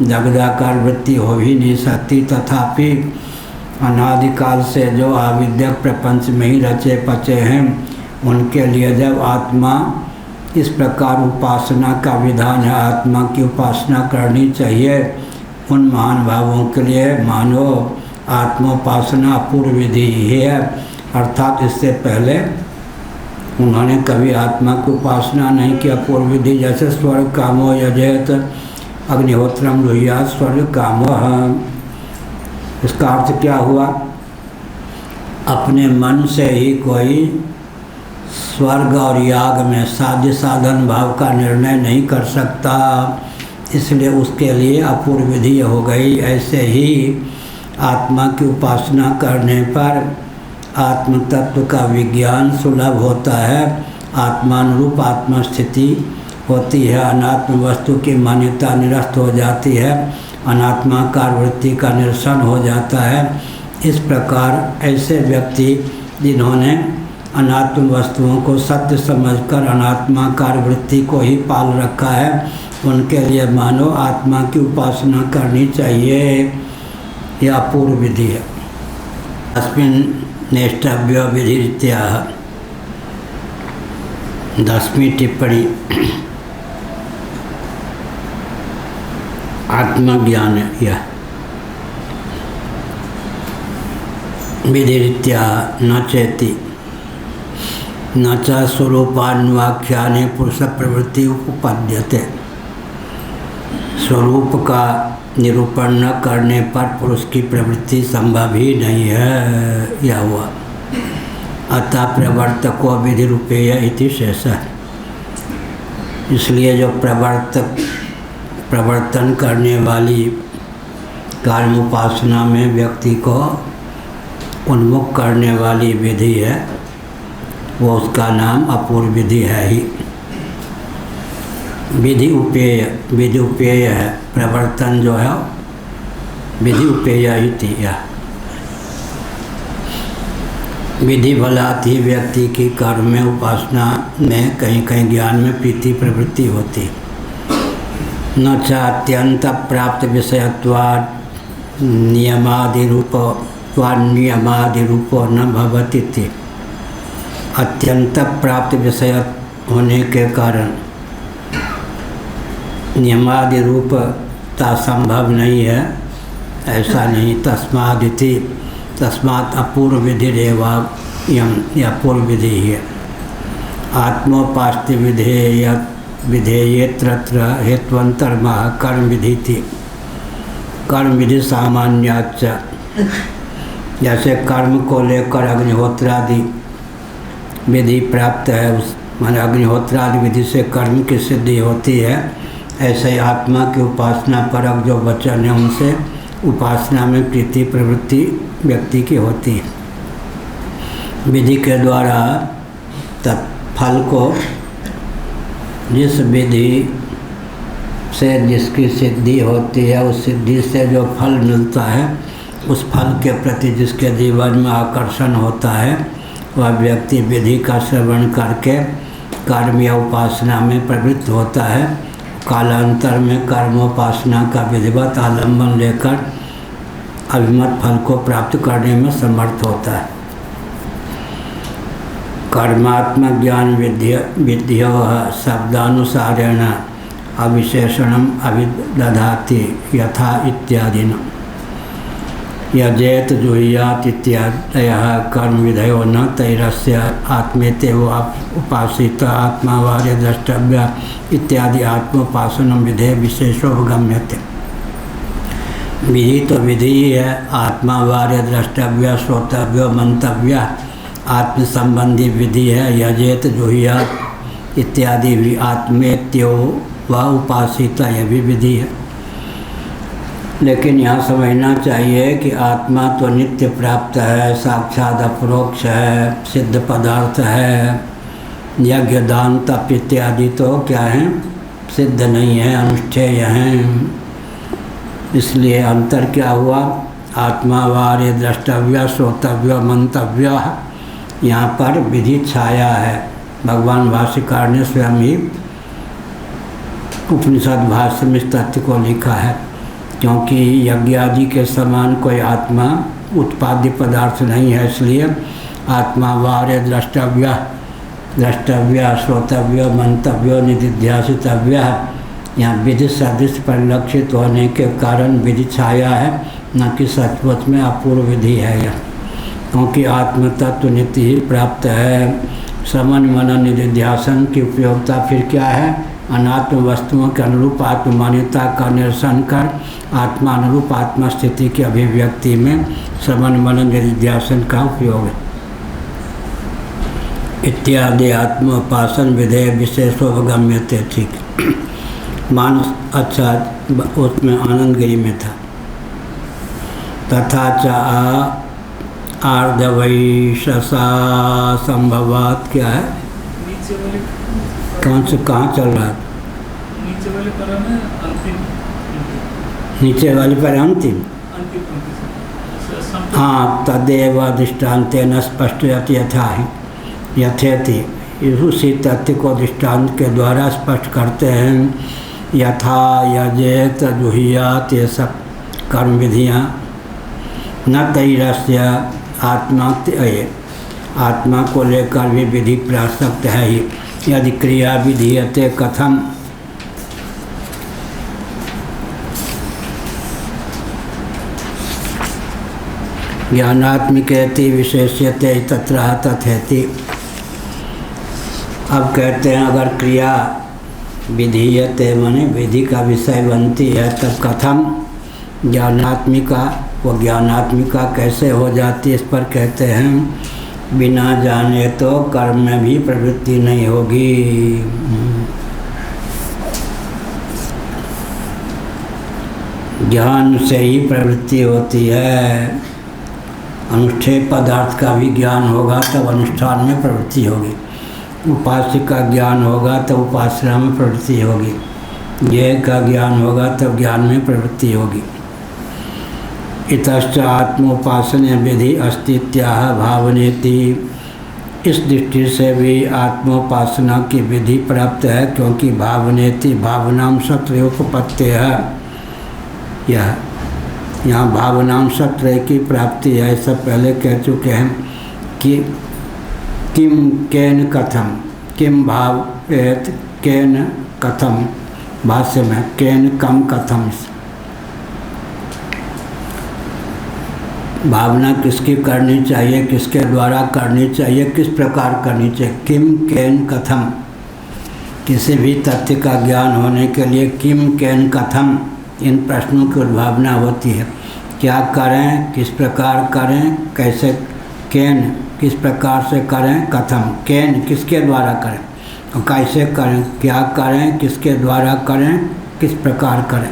A: जगदाकार वृत्ति हो ही नहीं सकती। तथापि अनादिकाल से जो आविद्यक प्रपंच में ही रचे पचे हैं, उनके लिए जब आत्मा इस प्रकार उपासना का विधान है। आत्मा की उपासना करनी चाहिए उन महान भावों के लिए। मानो आत्मोपासना अपूर्व विधि ही है, अर्थात इससे पहले उन्होंने कभी आत्मा की उपासना नहीं किया। पूर्व विधि जैसे स्वर्ग कामो यजेत अग्निहोत्रम जुह्यात् स्वर्ग कामो। इसका अर्थ क्या हुआ? अपने मन से ही कोई स्वर्ग और याग में साध्य साधन भाव का निर्णय नहीं कर सकता, इसलिए उसके लिए अपूर्व विधि हो गई। ऐसे ही आत्मा की उपासना करने पर आत्म तत्व का विज्ञान सुलभ होता है, आत्मानुरूप आत्मस्थिति होती है, अनात्म वस्तु की मान्यता निरस्त हो जाती है, अनात्माकार वृत्ति का निरसन हो जाता है। इस प्रकार ऐसे व्यक्ति जिन्होंने अनात्म वस्तुओं को सत्य समझकर अनात्माकार वृत्ति को ही पाल रखा है, उनके लिए मानो आत्मा की उपासना करनी चाहिए। यह अपूर्व विधि है। अस्मिन् नेष्टव्य विधिरीत्या 10वीं टिप्पणी आत्मज्ञान यह विधिरीत्या न चेति न च स्वरूपान्वाख्याने पुरुष प्रवृत्ति उपपद्यते। स्वरूप का निरूपण न करने पर पुरुष की प्रवृत्ति संभव ही नहीं है। यह हुआ। अतः प्रवर्तको विधि रूपेय इति शेष। इसलिए जो प्रवर्तन करने वाली कर्म उपासना में व्यक्ति को उन्मुख करने वाली विधि है, वो उसका नाम अपूर्व विधि है ही। विधि उपेय है। प्रवर्तन जो है विधि उपेय ही थी। यह विधि बलात् ही व्यक्ति की कर्म में उपासना में कहीं कहीं ज्ञान में प्रीति प्रवृत्ति होती। न च अत्यंत प्राप्त विषयत्वात् नियमादिरूपो न भवति इति। अत्यंत प्राप्त विषय होने के कारण नियमादि रूपता संभव नहीं है, ऐसा नहीं। तस्मात् अपूर्व विधिरेवा यह अपूर्व विधि है। आत्मोपास्ति विधेयेत्र हेत्वंतर्मः कर्म विधि थी। कर्म विधि सामान्याच्च, जैसे कर्म को लेकर अग्निहोत्रादि विधि प्राप्त है, उस माने अग्निहोत्रादि विधि से कर्म की सिद्धि होती है। ऐसे ही आत्मा की उपासना परक जो वचन है, उनसे उपासना में प्रीति प्रवृत्ति व्यक्ति की होती है। विधि के द्वारा तत्फल को, जिस विधि से जिसकी सिद्धि होती है, उस सिद्धि से जो फल मिलता है, उस फल के प्रति जिसके जीवन में आकर्षण होता है, वह व्यक्ति विधि का श्रवण करके कर्म या उपासना में प्रवृत्त होता है। कालांतर में कर्मोपासना का विधिवत आलम्बन लेकर अभिमत फल को प्राप्त करने में समर्थ होता है। कर्मात्म ज्ञान विद्यो शब्दानुसारेण अविशेषणम अभिदधाति यथा इत्यादि। यजेत जुह्यात् इत्यादयः कर्म विधयो न तैरस्य आत्मेतेव उपासित आत्मावार्य द्रष्टव्य इत्यादि आत्मोपासनम विधेय विशेषोपगम्यते। विधि तो विधि ही है, आत्मावार्य द्रष्टव्य श्रोतव्य मंतव्य आत्म संबंधी विधि है। यजेत जुह्यात् इत्यादि भी आत्मेत्यो व उपासित, यह भी विधि है। लेकिन यहाँ समझना चाहिए कि आत्मा तो नित्य प्राप्त है, साक्षात अपरोक्ष है, सिद्ध पदार्थ है। यज्ञ दान तप इत्यादि तो क्या हैं, सिद्ध नहीं है, अनुष्ठेय हैं। इसलिए अंतर क्या हुआ, आत्मावार्य द्रष्टव्य श्रोतव्य मंतव्य, यहाँ पर विधि छाया है। भगवान भाष्यकार ने स्वयं ही उपनिषद भाष्य में इस तथ्य को लिखा है, क्योंकि यज्ञ आदि के समान कोई आत्मा उत्पाद्य पदार्थ नहीं है। इसलिए आत्मावार्य द्रष्टव्य द्रष्टव्य, श्रोतव्य, मंतव्य, निधिध्यासितव्य। यहाँ विधि सदृश परिलक्षित होने के कारण विधि छाया है, न कि सचमुच में अपूर्व विधि है यह। क्योंकि आत्म तत्व नित्य ही प्राप्त है। श्रवण मनन निधिध्यासन की उपयोगिता फिर क्या है? अनात्म वस्तुओं के अनुरूप आत्ममान्यता का निरसन कर आत्मा अनुरूप आत्मा स्थिति की अभिव्यक्ति में श्रवण मनन निधिध्यासन का उपयोग है। इत्यादि आत्मोपासन विधेय विशेषोपगम्यते। ठीक मानस अच्छा उसमें आनंद गिरी में था। तथा च आर्धवैशसा संभवात क्या है?
D: नीचे वाले
A: कौन से कहाँ चल रहा है?
D: नीचे वाले पर में अंतिम
A: नीचे वाले पर अंतिम।
D: अंतिम पंक्ति से
A: हाँ तदेव दृष्टान्तेन स्पष्ट यथा ही यथेति। उसी तथ्य को दृष्टांत के द्वारा स्पष्ट करते हैं। यथा यजेत जुहियात, ये सब कर्म विधियाँ। न तैरस्य आत्मा आत्मा को लेकर भी विधि प्रसक्त है ही। यदि क्रिया विधीयते कथम, ज्ञानात्मिकेति विशेष्यते तत्र तथेति। अब कहते हैं अगर क्रिया विधीयते माने विधि का विषय बनती है, तब कथम ज्ञानात्मिका, वो ज्ञानात्मिका कैसे हो जाती है? इस पर कहते हैं बिना जाने तो कर्म में भी प्रवृत्ति नहीं होगी। ज्ञान से ही प्रवृत्ति होती है। अनुष्ठेय पदार्थ का भी ज्ञान होगा तब अनुष्ठान में प्रवृत्ति होगी। उपास्य का ज्ञान होगा तब उपासना में प्रवृत्ति होगी। ज्ञेय का ज्ञान होगा तब ज्ञान में प्रवृत्ति होगी। इतश्च आत्मोपासन विधि अस्तित्याह भावनेति। इस दृष्टि से भी आत्मोपासना की विधि प्राप्त है, क्योंकि भावनेति भावनाम सत्रयोपपत्ति है। यह यहाँ भावनाम सत्र की प्राप्ति है। ऐसा पहले कह चुके हैं कि किम केन कथम, किम भावेत केन कथम, भाष्य में केन कम कथम। भावना किसकी करनी चाहिए, किसके द्वारा करनी चाहिए, किस प्रकार करनी चाहिए। किम केन कथम, किसी भी तथ्य का ज्ञान होने के लिए किम केन कथम, इन प्रश्नों की उद्भावना होती है। क्या करें, किस प्रकार करें, कैसे, केन किस प्रकार से करें, कथम केन किसके द्वारा करें, और कैसे करें, क्या करें, किसके द्वारा करें, किस प्रकार करें।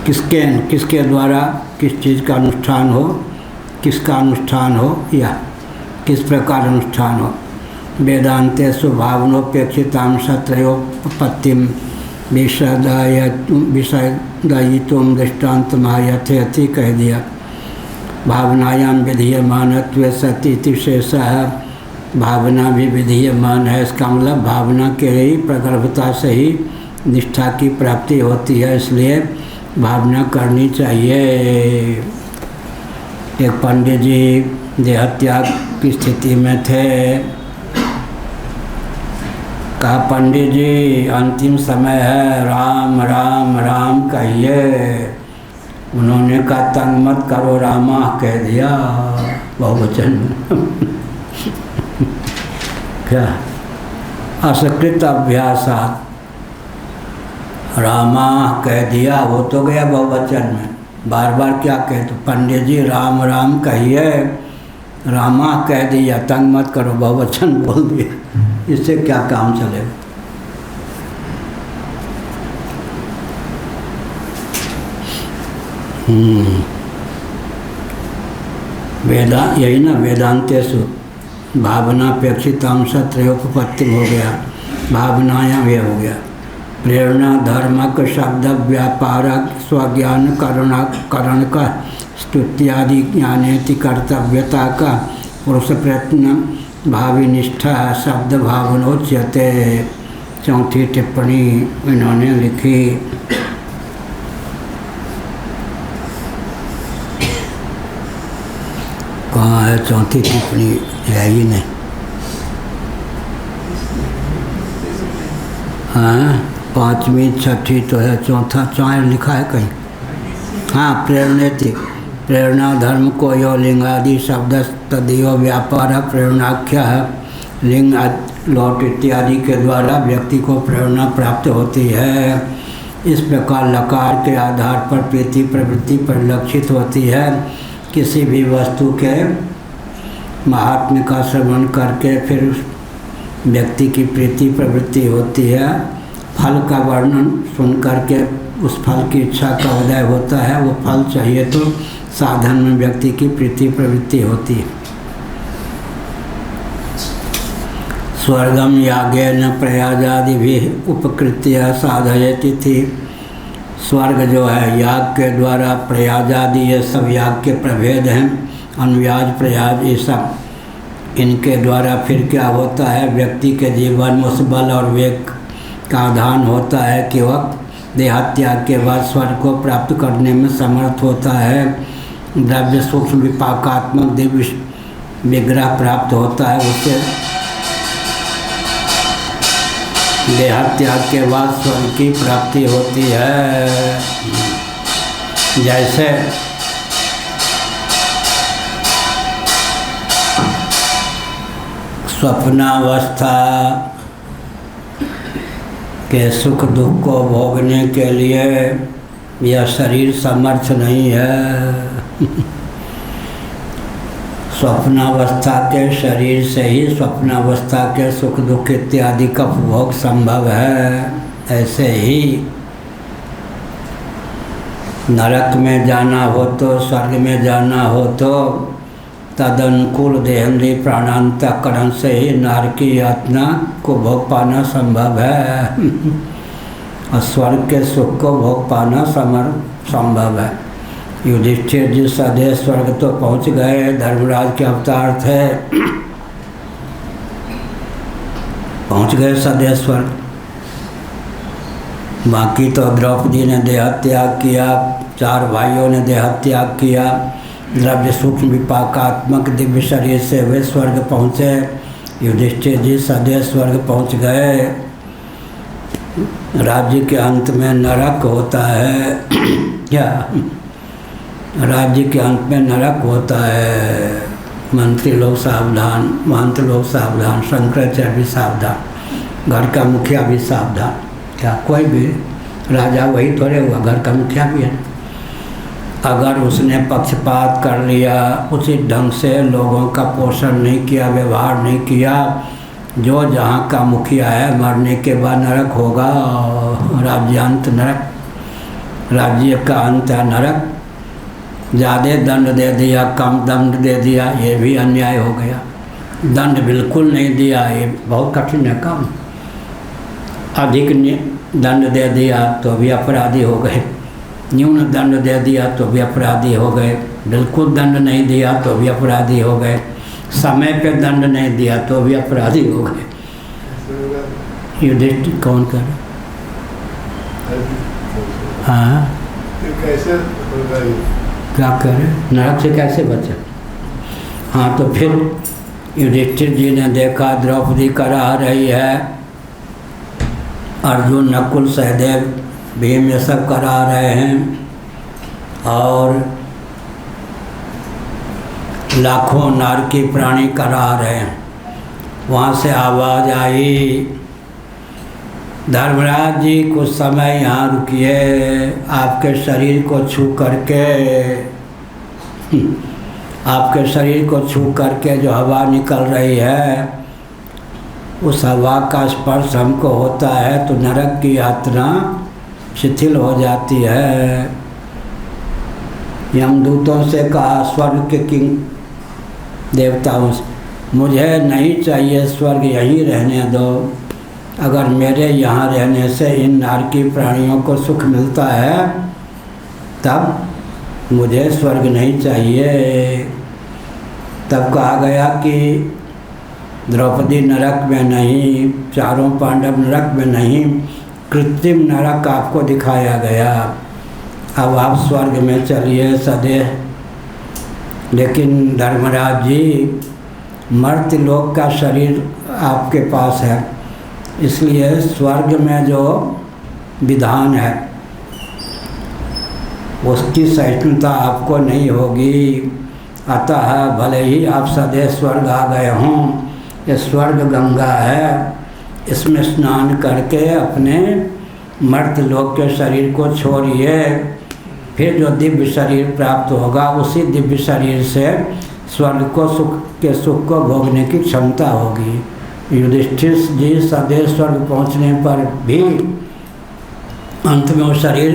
A: किसके द्वारा किस चीज़ का अनुष्ठान हो, किसका अनुष्ठान हो, या किस प्रकार अनुष्ठान हो। वेदांते स्वभावनोपेक्षितां सत्रयोपपत्तिम विषयदायित्वं दृष्टान्तमायथेति कह दिया। भावनायाम विधीयमानत्वे सति इति शेषः। भावना भी विधीयमान है, इसका मतलब भावना के ही प्रगल्भता से ही निष्ठा की प्राप्ति होती है, इसलिए भावना करनी चाहिए। एक पंडित जी देहत्याग की स्थिति में थे। कहा पंडित जी अंतिम समय है, राम राम राम कहिए। उन्होंने कहा तंग मत करो, रामा कह दिया बहुवचन। क्या असकृत अभ्यासात रामा कह दिया, वो तो गया बहुवचन में। बार बार क्या कहे, तो पंडित जी राम राम कहिए, रामा कह दिया, तंग मत करो, बहुवचन बोल दिया। इससे क्या काम चलेगा। यही ना वेदांतेषु भावनापेक्षितां सत्रयोपपत्ति हो गया, भावनायाम ये हो गया। प्रेरणा धर्मक शब्द व्यापारक स्वज्ञान करण का स्तुत्यादि ज्ञानेति कर्तव्यता का पुरुष प्रयत्न भावी निष्ठा शब्द भावनोच्यते। चौथी टिप्पणी इन्होंने लिखी। कहाँ है चौथी टिप्पणी, है ही नहीं। हाँ, पाँचवीं छठी तो है, चौथा चार लिखा है कहीं। हाँ, प्रेरणेति प्रेरणा धर्म को यो लिंगादि शब्द तदीयो व्यापार प्रेरणाख्या है। लिंग लौट इत्यादि के द्वारा व्यक्ति को प्रेरणा प्राप्त होती है। इस प्रकार लकार के आधार पर प्रीति प्रवृत्ति परिलक्षित होती है। किसी भी वस्तु के महात्म्य का श्रवण करके फिर व्यक्ति की प्रीति प्रवृत्ति होती है। फल का वर्णन सुन करके उस फल की इच्छा का उदय होता है। वो फल चाहिए तो साधन में व्यक्ति की प्रीति प्रवृत्ति होती है। स्वर्गम यागेन प्रयाजादि भी उपकृत्य साधयति थी। स्वर्ग जो है याग के द्वारा, प्रयाजादि ये सब याग के प्रभेद हैं। अनुयाज प्रयाज ये सब इनके द्वारा फिर क्या होता है, व्यक्ति के जीवन में उस बल और वेग का आधान होता है कि वह देहात्याग के बाद स्वर्ग को प्राप्त करने में समर्थ होता है। द्रव्य सूक्ष्म विपाकात्मक दिव्य विग्रह प्राप्त होता है। उससे देहात्याग के बाद स्वर्ग की प्राप्ति होती है। जैसे स्वप्नावस्था के सुख दुख को भोगने के लिए यह शरीर समर्थ नहीं है। स्वप्नावस्था के शरीर से ही स्वप्नावस्था के सुख दुख इत्यादि का उपभोग संभव है। ऐसे ही नरक में जाना हो तो, स्वर्ग में जाना हो तो तदनुकूल देहेंद्रीय प्राणांतकरण से ही नरक की यातना को भोग पाना संभव है। और स्वर्ग के सुख को भोग पाना संभव है। युधिष्ठिर जी सदैव स्वर्ग तो पहुंच गए, धर्मराज के अवतार थे, पहुंच गए सदैव स्वर्ग। बाकी तो द्रौपदी ने देहत्याग किया, चार भाइयों ने देहत्याग किया। द्रव्य सूक्ष्म विपाकात्मक दिव्य शरीर से वे स्वर्ग पहुँचे। युधिष्ठिर जी सदैव स्वर्ग पहुँच गए। राज्य के अंत में नरक होता है। क्या राज्य के अंत में नरक होता है। मंत्री लोग सावधान, महंत लोग सावधान, शंकराचार्य भी सावधान, घर का मुखिया भी सावधान। क्या कोई भी राजा वही थोड़े हुआ, घर का मुखिया भी है। अगर उसने पक्षपात कर लिया, उचित ढंग से लोगों का पोषण नहीं किया, व्यवहार नहीं किया, जो जहाँ का मुखिया है मरने के बाद नरक होगा। राज्यांत नरक, राज्य का अंत है नरक। ज़्यादा दंड दे दिया, कम दंड दे दिया, ये भी अन्याय हो गया। दंड बिल्कुल नहीं दिया, ये बहुत कठिन है काम। अधिक दंड दे दिया तो भी अपराधी हो गए, न्यून दंड दे दिया तो भी अपराधी हो गए, बिल्कुल दंड नहीं दिया तो भी अपराधी हो गए, समय पे दंड नहीं दिया तो भी अपराधी हो गए। युधिष्ठिर कौन कर? हाँ,
E: कैसे होगा ये?
A: क्या करें, नरक से कैसे बचे? हाँ, तो फिर युधिष्ठिर जी ने देखा द्रौपदी करा रही है, अर्जुन नकुल सहदेव भीम ये सब करा रहे हैं, और लाखों नारकी प्राणी करा रहे हैं। वहाँ से आवाज़ आई, धर्मराज जी कुछ समय यहाँ रुकिए, आपके शरीर को छू करके, आपके शरीर को छू करके जो हवा निकल रही है, उस हवा का स्पर्श हमको होता है तो नरक की यात्रा शिथिल हो जाती है। यमदूतों से कहा, स्वर्ग के किंग देवताओं से, मुझे नहीं चाहिए स्वर्ग, यहीं रहने दो। अगर मेरे यहाँ रहने से इन नारकी प्राणियों को सुख मिलता है तब मुझे स्वर्ग नहीं चाहिए। तब कहा गया कि द्रौपदी नरक में नहीं, चारों पांडव नरक में नहीं, कृत्रिम नरक आपको दिखाया गया। अब आप स्वर्ग में चलिए सदैव। लेकिन धर्मराज जी, मर्त्य लोक का शरीर आपके पास है, इसलिए स्वर्ग में जो विधान है उसकी सहिष्णुता आपको नहीं होगी। अतः भले ही आप सदैव स्वर्ग आ गए हों, ये स्वर्ग गंगा है, इसमें स्नान करके अपने मर्त लोक के शरीर को छोड़िए। फिर जो दिव्य शरीर प्राप्त होगा उसी दिव्य शरीर से स्वर्ग को सुख को भोगने की क्षमता होगी। युधिष्ठिर जी सदैव स्वर्ग पहुँचने पर भी अंत में वो शरीर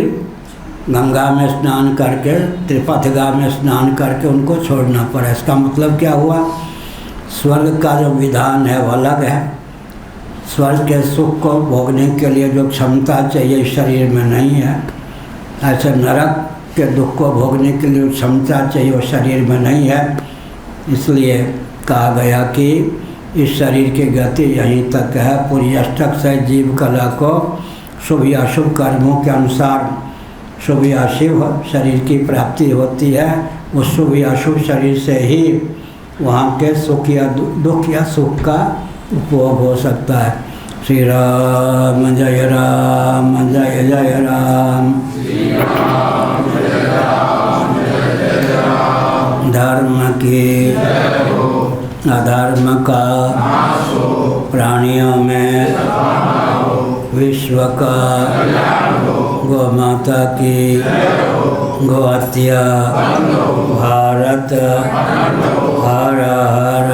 A: गंगा में स्नान करके, त्रिपथगा में स्नान करके उनको छोड़ना पड़ा। इसका मतलब क्या हुआ? स्वर्ग का जो विधान है वो अलग है। स्वर्ग के सुख को भोगने के लिए जो क्षमता चाहिए शरीर में नहीं है, ऐसे नरक के दुख को भोगने के लिए क्षमता चाहिए वो शरीर में नहीं है। इसलिए कहा गया कि इस शरीर की गति यहीं तक है। पूरी अष्टक से जीव कला को शुभ या अशुभ कर्मों के अनुसार शुभ या शुभ शरीर की प्राप्ति होती है। उस शुभ या शुभ शरीर से ही वहाँ के सुख या दुख या सुख का उपभोग हो सकता है। श्री राम जय राम जय जय राम। धर्म की अधर्म का प्राणियों में विश्व का गौ माता की गौ हत्या भारत हर हर